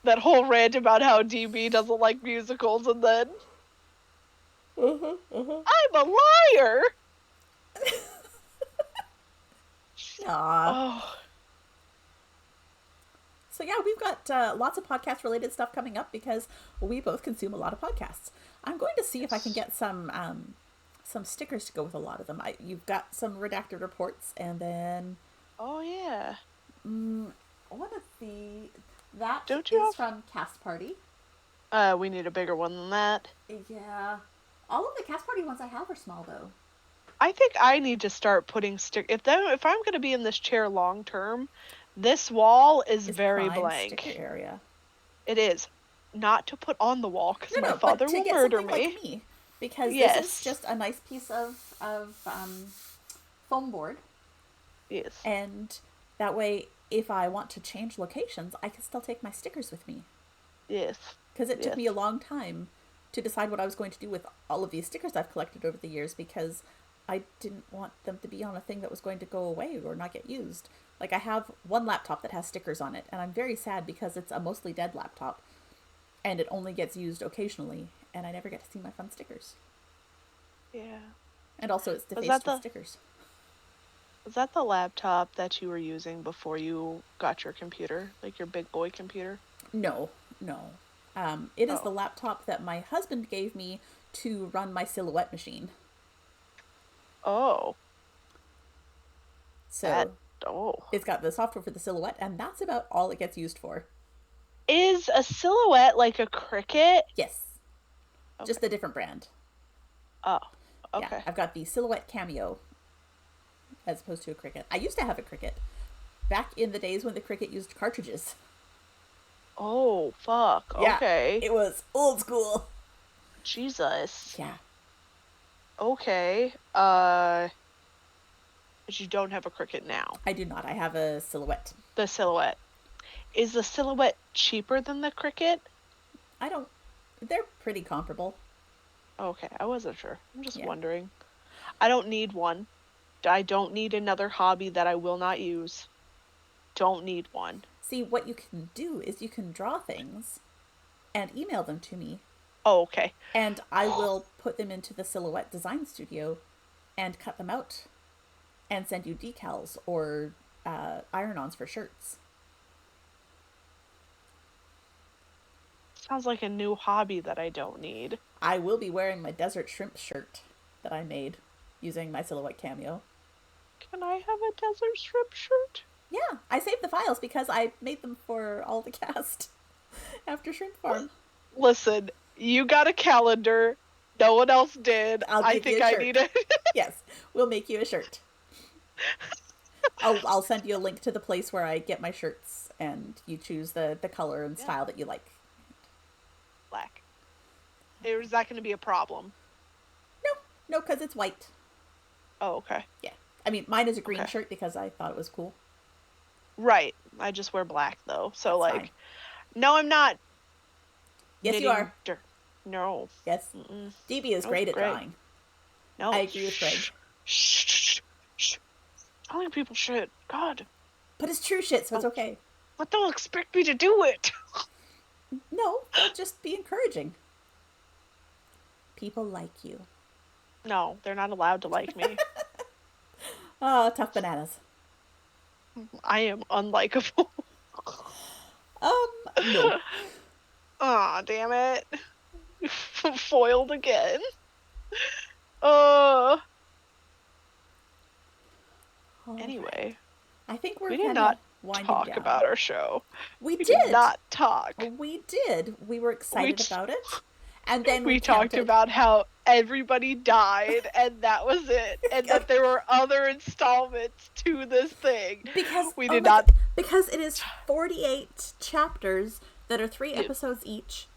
That whole rant about how DB doesn't like musicals, and then I'm a liar. Oh. So yeah, we've got lots of podcast related stuff coming up because we both consume a lot of podcasts. I'm going to see if I can get some stickers to go with a lot of them. You've got some redacted reports, and then oh yeah, What is the... That Don't you is have... from Cast Party. We need a bigger one than that. Yeah. All of the Cast Party ones I have are small, though. I think I need to start putting if I'm going to be in this chair long term, this wall is It's very prime blank. sticker area. It is. Not to put on the wall, because my No, but father to will get murder something me. like me. Because this is Yes. just a nice piece of foam board. Yes. And that way, if I want to change locations, I can still take my stickers with me. Yes. Because it took Yes. me a long time to decide what I was going to do with all of these stickers I've collected over the years, because I didn't want them to be on a thing that was going to go away or not get used. Like, I have one laptop that has stickers on it, and I'm very sad because it's a mostly dead laptop, and it only gets used occasionally, and I never get to see my fun stickers. Yeah. And also, it's defaced with stickers. Was that the laptop that you were using before you got your computer? Like your big boy computer? No. It is the laptop that my husband gave me to run my Silhouette machine. Oh. So, it's got the software for the Silhouette, and that's about all it gets used for. Is a Silhouette like a Cricut? Yes. Okay. Just a different brand. Oh, okay. Yeah, I've got the Silhouette Cameo as opposed to a Cricut. I used to have a Cricut back in the days when the Cricut used cartridges. Oh, fuck. Yeah, okay. It was old school. Jesus. Yeah. Okay. But you don't have a Cricut now. I do not. I have a Silhouette. The Silhouette. Is the Silhouette cheaper than the Cricut? They're pretty comparable. Okay, I wasn't sure. I'm just wondering. I don't need one. I don't need another hobby that I will not use. Don't need one. See, what you can do is you can draw things and email them to me. Oh, okay. And I will put them into the Silhouette Design Studio and cut them out and send you decals or iron-ons for shirts. Sounds like a new hobby that I don't need. I will be wearing my Desert Shrimp shirt that I made using my Silhouette Cameo. Can I have a Desert Shrimp shirt? Yeah, I saved the files because I made them for all the cast after Shrimp Farm. Listen, you got a calendar. No one else did. I think I need it. Yes, we'll make you a shirt. I'll send you a link to the place where I get my shirts, and you choose the color and style that you like. Black. Is that going to be a problem? No, because it's white. Oh, okay. Yeah. I mean, mine is a green shirt because I thought it was cool. Right. I just wear black, though. So, that's fine. No, I'm not. Yes, you are. No. Yes. Mm-mm. DB is great at drawing. No. I agree with Greg. Shh. Telling people shit. God. But it's true shit, so it's okay. But they'll expect me to do it. No, they'll just be encouraging. People like you. No, they're not allowed to like me. Oh, tough bananas. I am unlikable. No. Aw, damn it. Foiled again. Anyway. I think we did not talk down. about our show. We did not talk. We did. We were excited about it. And then we talked about how everybody died and that was it. And that there were other installments to this thing. Because we did not. Because it is 48 chapters that are 3 episodes each.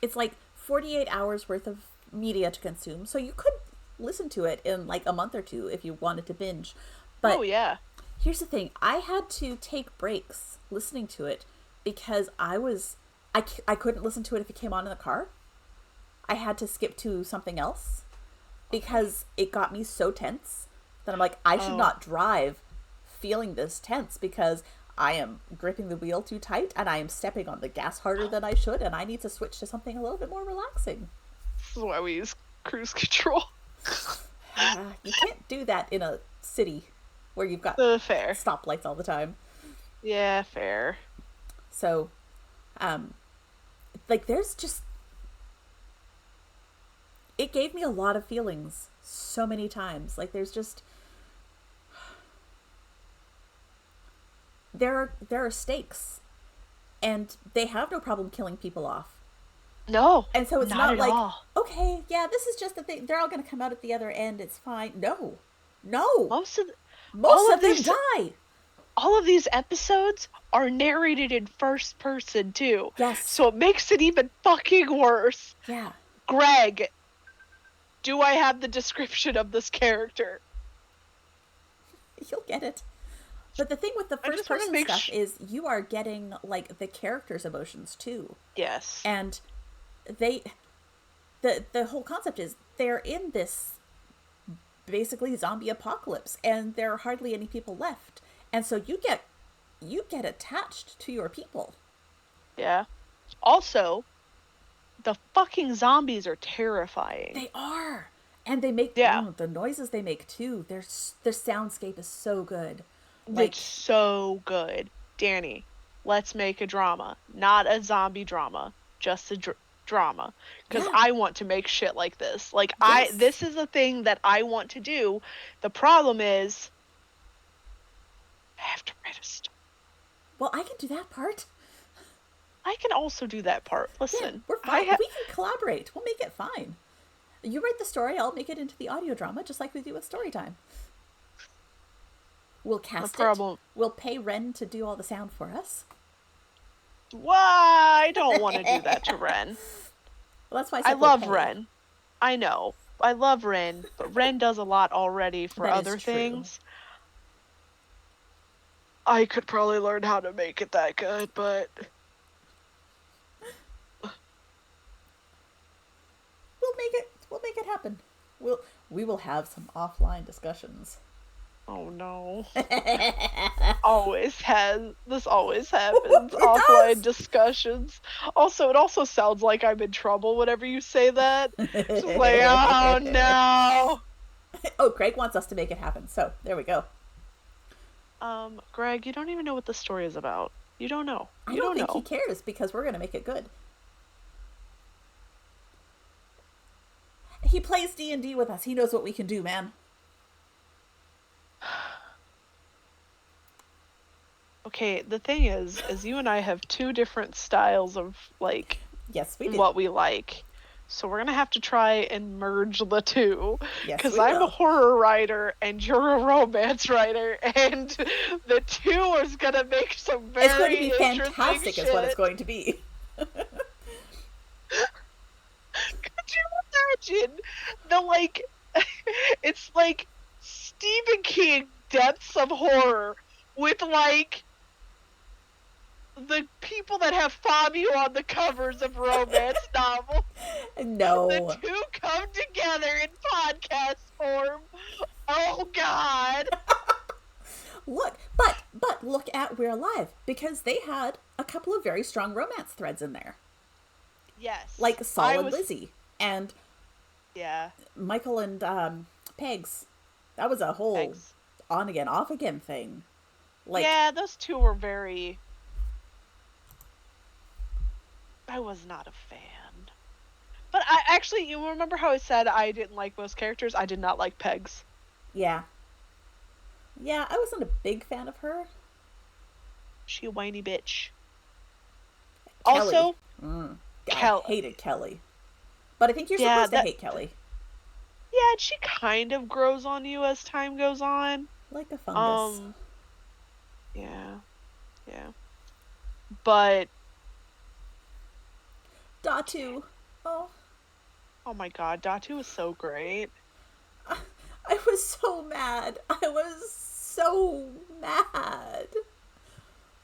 It's like 48 hours worth of media to consume. So you could listen to it in like a month or two if you wanted to binge. But oh, yeah. Here's the thing. I had to take breaks listening to it because I couldn't listen to it if it came on in the car. I had to skip to something else because it got me so tense that I'm like, I should not drive feeling this tense because I am gripping the wheel too tight and I am stepping on the gas harder than I should, and I need to switch to something a little bit more relaxing. This is why we use cruise control. You can't do that in a city where you've got fair stoplights all the time. Yeah, fair. So, there's just... It gave me a lot of feelings so many times. Like, there's just... there are stakes, and they have no problem killing people off. No, And so it's not not at like, all. okay, yeah, this is just the thing. They're all going to come out at the other end. It's fine. No, no. Most of Most all of of them these die. all of these episodes are narrated in first person too. Yes. So it makes it even fucking worse. Yeah. Greg, do I have the description of this character? You'll get it. But the thing with the first person stuff is you are getting, like, the characters' emotions too. Yes. And the whole concept is they're in this basically zombie apocalypse, and there are hardly any people left. And so you get attached to your people. Yeah. Also, the fucking zombies are terrifying. They are. And they make the noises they make too. Their soundscape is so good. Like, it's so good. Danny, let's make a drama. Not a zombie drama, just a drama. Because I want to make shit like this. Like, yes. This is a thing that I want to do. The problem is, I have to write a story. Well, I can do that part. I can also do that part. Listen. Yeah, we're fine. We can collaborate. We'll make it fine. You write the story, I'll make it into the audio drama, just like we do with Storytime. We'll cast it. We'll pay Ren to do all the sound for us. Why? I don't want to do that to Ren. Well, that's why I love Ren. I know. I love Ren, but Ren does a lot already for other things. I could probably learn how to make it that good, but we'll make it happen. We will have some offline discussions. Oh no. This always happens. Offline discussions. Also, it also sounds like I'm in trouble whenever you say that. It's like, oh no. Oh, Greg wants us to make it happen, so there we go. Greg, you don't even know what the story is about. You don't know. I don't think he cares, because we're gonna make it good. He plays D&D with us. He knows what we can do, man. Okay, the thing is you and I have two different styles of, like, yes, we do. What we like. So we're gonna have to try and merge the two. Yes, because I'm a horror writer and you're a romance writer, and the two is gonna make some very It's going to be fantastic, shit. Is what it's going to be. Could you imagine the, like, it's like Stephen King depths of horror with, like, the people that have Fabio on the covers of romance novels. No. The two come together in podcast form. Oh God. Look, but look at We're Alive, because they had a couple of very strong romance threads in there. Yes. Like Saul and Lizzie, and Michael and Pegs. That was a whole on again, off again thing. Like, yeah, those two were very. I was not a fan. But I actually, you remember how I said I didn't like most characters? I did not like Pegs. Yeah. Yeah, I wasn't a big fan of her. She a whiny bitch. Kelly. Also, I hated Kelly. But I think you're supposed to hate Kelly. Yeah, she kind of grows on you as time goes on. Like a fungus. Yeah. But Datu. Oh my god, Datu was so great. I was so mad. I was so mad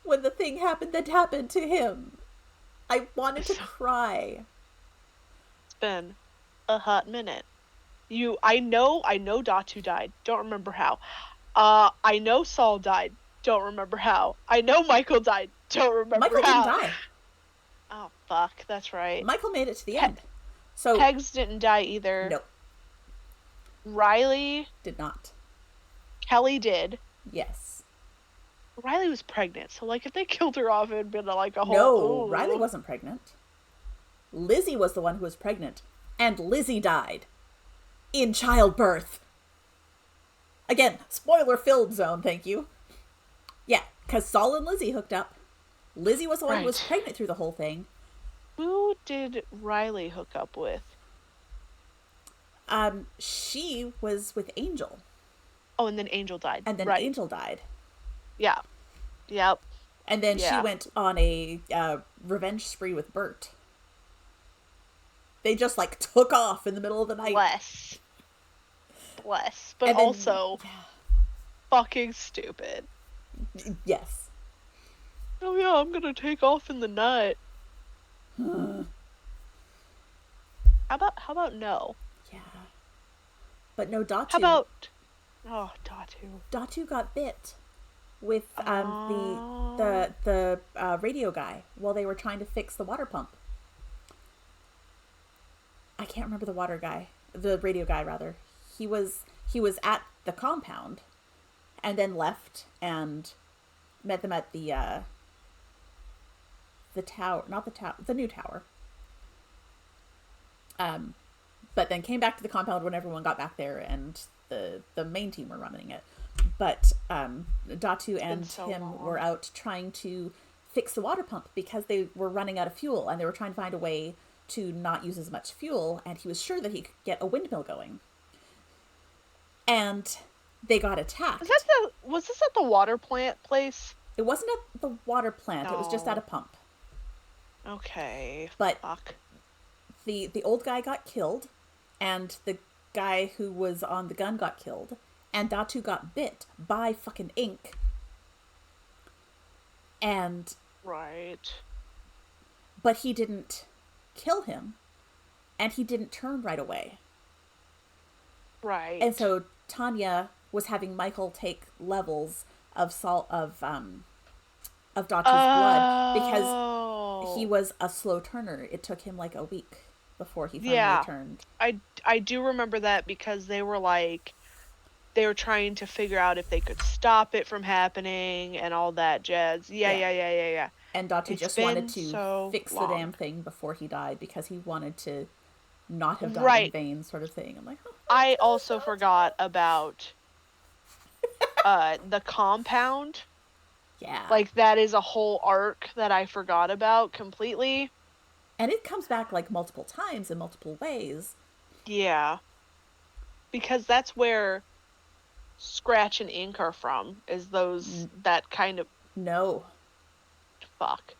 when the thing happened that happened to him. I wanted to cry. It's been a hot minute. I know Datu died. Don't remember how. I know Saul died. Don't remember how. I know Michael died. Don't remember how. Michael didn't die. Oh, fuck. That's right. Michael made it to the end. So Pegs didn't die either. Nope. Riley did not. Kelly did. Yes. Riley was pregnant, so, like, if they killed her off, it would have been, like, a whole... No, Riley wasn't pregnant. Lizzie was the one who was pregnant. And Lizzie died. In childbirth. Again, spoiler-filled zone, thank you. Yeah, Because Saul and Lizzie hooked up. Lizzie was the one who was Right. pregnant through the whole thing. Who did Riley hook up with? She was with Angel. Oh, and then Angel died. And then right. Angel died. Yeah. Yep. And then she Yeah. went on a revenge spree with Bert. They just, like, took off in the middle of the night. Bless. But And then, also, fucking stupid. yes. Oh yeah, I'm gonna take off in the night. How about no? Yeah. But no, Datu. How about Datu? Datu got bit with Oh. the radio guy while they were trying to fix the water pump. I can't remember the radio guy rather. He was at the compound, and then left and met them at the tower, not the tower, the new tower. But then came back to the compound when everyone got back there, and the main team were running it. But Datu and him were out trying to fix the water pump because they were running out of fuel, and they were trying to find a way to not use as much fuel, and he was sure that he could get a windmill going. And they got attacked. Was this at the water plant place? It wasn't at the water plant. No. It was just at a pump. Okay. But fuck. The old guy got killed, and the guy who was on the gun got killed, and Datu got bit by fucking ink. And right. But he didn't kill him, and he didn't turn right away. Right. And so Tanya was having Michael take levels of Datu's blood because he was a slow turner. It took him like a week before he finally turned. I do remember that because they were trying to figure out if they could stop it from happening and all that jazz. Yeah. And Datu just wanted to fix the damn thing before he died because he wanted to not have died in vain, sort of thing. I'm like, I also forgot about the compound. Yeah. Like, that is a whole arc that I forgot about completely. And it comes back, like, multiple times in multiple ways. Yeah. Because that's where Scratch and Ink are from, is that kind of... No. Fuck.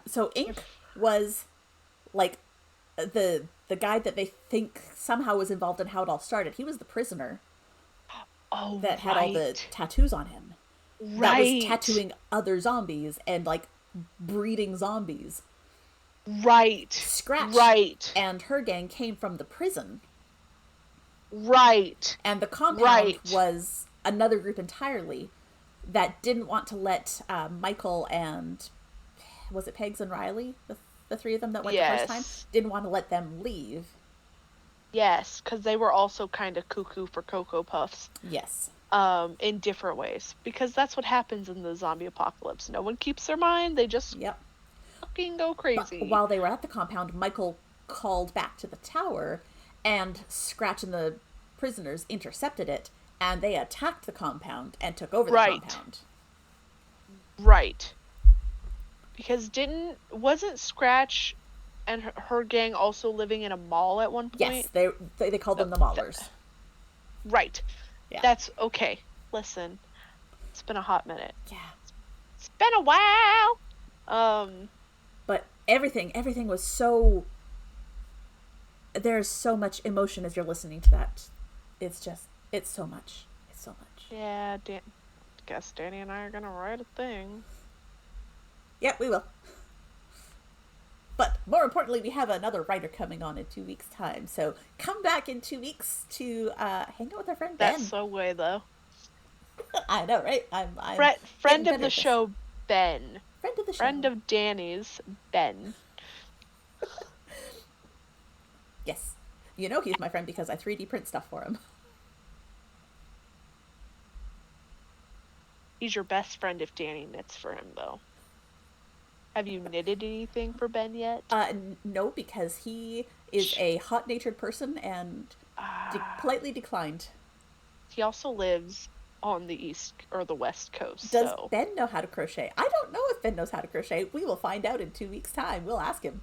So Ink was, like, the guy that they think somehow was involved in how it all started. He was the prisoner. Oh, that had all the tattoos on him. That was tattooing other zombies and, like, breeding zombies. Right. Scratch and her gang came from the prison. Right. And the compound was another group entirely that didn't want to let Michael and, was it Pegs and Riley? The three of them that went the first time? Didn't want to let them leave. Yes, because they were also kind of cuckoo for Cocoa Puffs. Yes. In different ways. Because that's what happens in the zombie apocalypse. No one keeps their mind, they just fucking go crazy. But while they were at the compound, Michael called back to the tower, and Scratch and the prisoners intercepted it, and they attacked the compound and took over the compound. Right. Because wasn't Scratch and her gang also living in a mall at one point? Yes, they called them the Maulers. Right. Yeah. That's okay. Listen, it's been a hot minute. Yeah. It's been a while. But everything was so... There's so much emotion as you're listening to that. It's so much. It's so much. Yeah, guess Danny and I are gonna write a thing. Yep, we will. But more importantly, we have another writer coming on in 2 weeks' time. So come back in 2 weeks to hang out with our friend Ben. That's so way though. I know, right? I'm friend of the show, Ben. Friend of the show. Friend of Danny's, Ben. Yes. You know he's my friend because I 3D print stuff for him. He's your best friend if Danny knits for him, though. Have you knitted anything for Ben yet? No, because he is a hot-natured person and politely declined. He also lives on the East or the West Coast. Does So Ben know how to crochet? I don't know if Ben knows how to crochet. We will find out in 2 weeks' time. We'll ask him.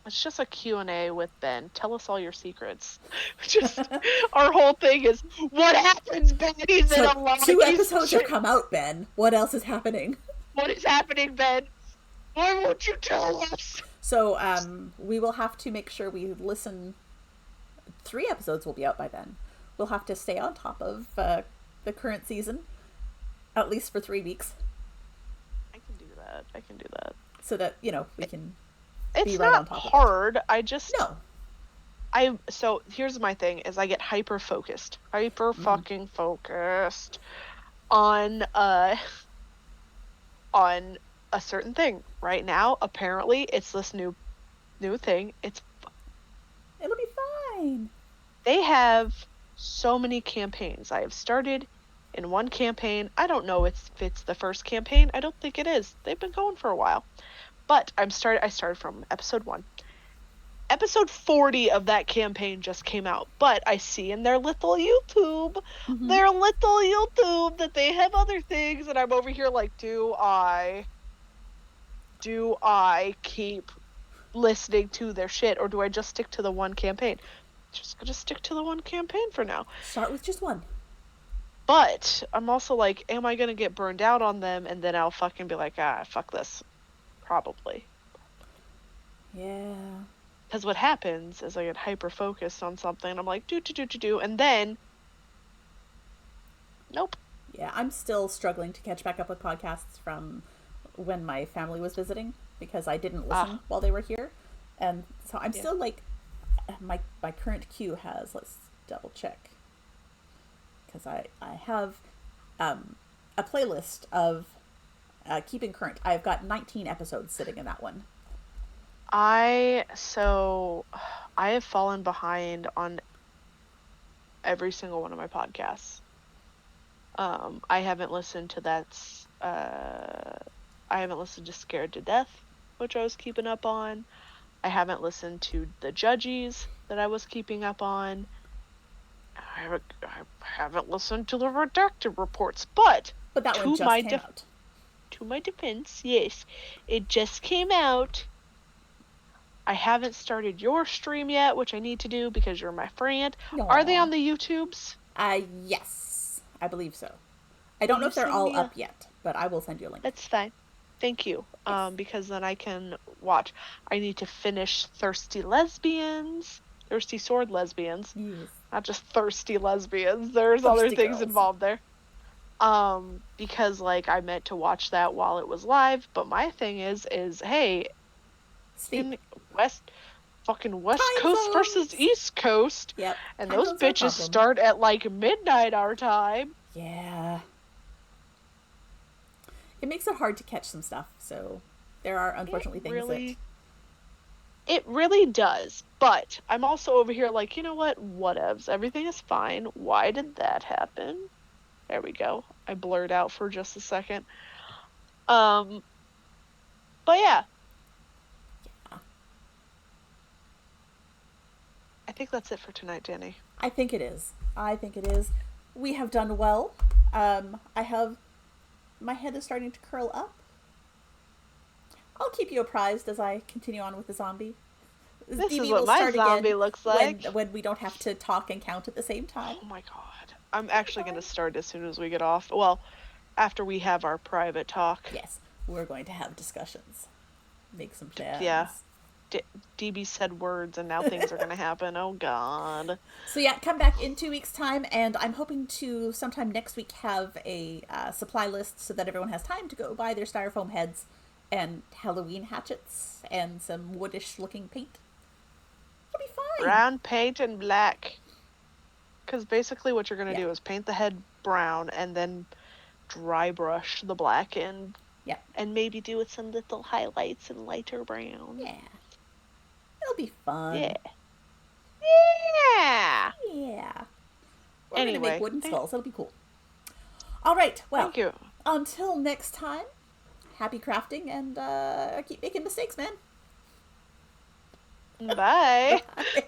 it's just a Q&A with Ben. Tell us all your secrets. Just our whole thing is what happens, Ben? He's in So, a lot. 2 episodes have come out, Ben. What else is happening? What is happening, Ben? Why won't you tell us? So, we will have to make sure we listen. 3 episodes will be out by then. We'll have to stay on top of the current season, at least for 3 weeks. I can do that. I can do that. So that, we can It's be right not on top hard. of it. I just No. So here's my thing is I get hyper focused. Hyper fucking focused on a certain thing. Right now, apparently it's this new thing. It'll be fine. They have so many campaigns. I have started in one campaign. I don't know if it's the first campaign. I don't think it is. They've been going for a while. But I started from episode 1. Episode 40 of that campaign just came out. But I see in their little YouTube, that they have other things, and I'm over here like, do I keep listening to their shit, or do I just stick to the one campaign? Just gonna stick to the one campaign for now. Start with just one. But I'm also like, am I gonna get burned out on them, and then I'll fucking be like, fuck this. Probably. Yeah. Because what happens is I get hyper focused on something, and I'm like, do, and then nope. Yeah, I'm still struggling to catch back up with podcasts from when my family was visiting because I didn't listen while they were here. And so I'm still like, my current queue has, let's double check, because I have a playlist of keeping current. I've got 19 episodes sitting in that one. I have fallen behind on every single one of my podcasts. I haven't listened to I haven't listened to Scared to Death, which I was keeping up on. I haven't listened to the Judgies that I was keeping up on. I haven't listened to the Redacted Reports, but that one just came out. To my defense, yes, it just came out. I haven't started your stream yet, which I need to do because you're my friend. Aww. Are they on the YouTubes? Yes, I believe so. I don't know if they're all up yet, but I will send you a link. That's fine. Thank you. Yes. Because then I can watch. I need to finish Thirsty Sword Lesbians. Yes. Not just Thirsty Lesbians. There's thirsty other things girls involved there. Because like I meant to watch that while it was live, but my thing is hey, in West Coast versus East Coast. Yep. And those bitches start at like midnight our time. Yeah. It makes it hard to catch some stuff, so there are unfortunately It really does, but I'm also over here like, you know what? Whatevs. Everything is fine. Why did that happen? There we go. I blurred out for just a second. But yeah. I think that's it for tonight, Danny. I think it is. We have done well. My head is starting to curl up. I'll keep you apprised as I continue on with the zombie. This is what my zombie looks like. When we don't have to talk and count at the same time. Oh my god. I'm actually going to start as soon as we get off. Well, after we have our private talk. Yes, we're going to have discussions. Make some plans. Yeah. DB said words and now things are going to happen. Oh god. So yeah, come back in 2 weeks time, and I'm hoping to sometime next week have a supply list so that everyone has time to go buy their styrofoam heads and Halloween hatchets and some woodish looking paint. It'll be fine. Brown paint and black. Because basically what you're going to do is paint the head brown and then dry brush the black and maybe do with some little highlights and lighter brown. Yeah. It'll be fun. Yeah. We're going to make wooden skulls. It'll be cool. All right. Well, thank you. Until next time, happy crafting and keep making mistakes, man. Bye. Bye.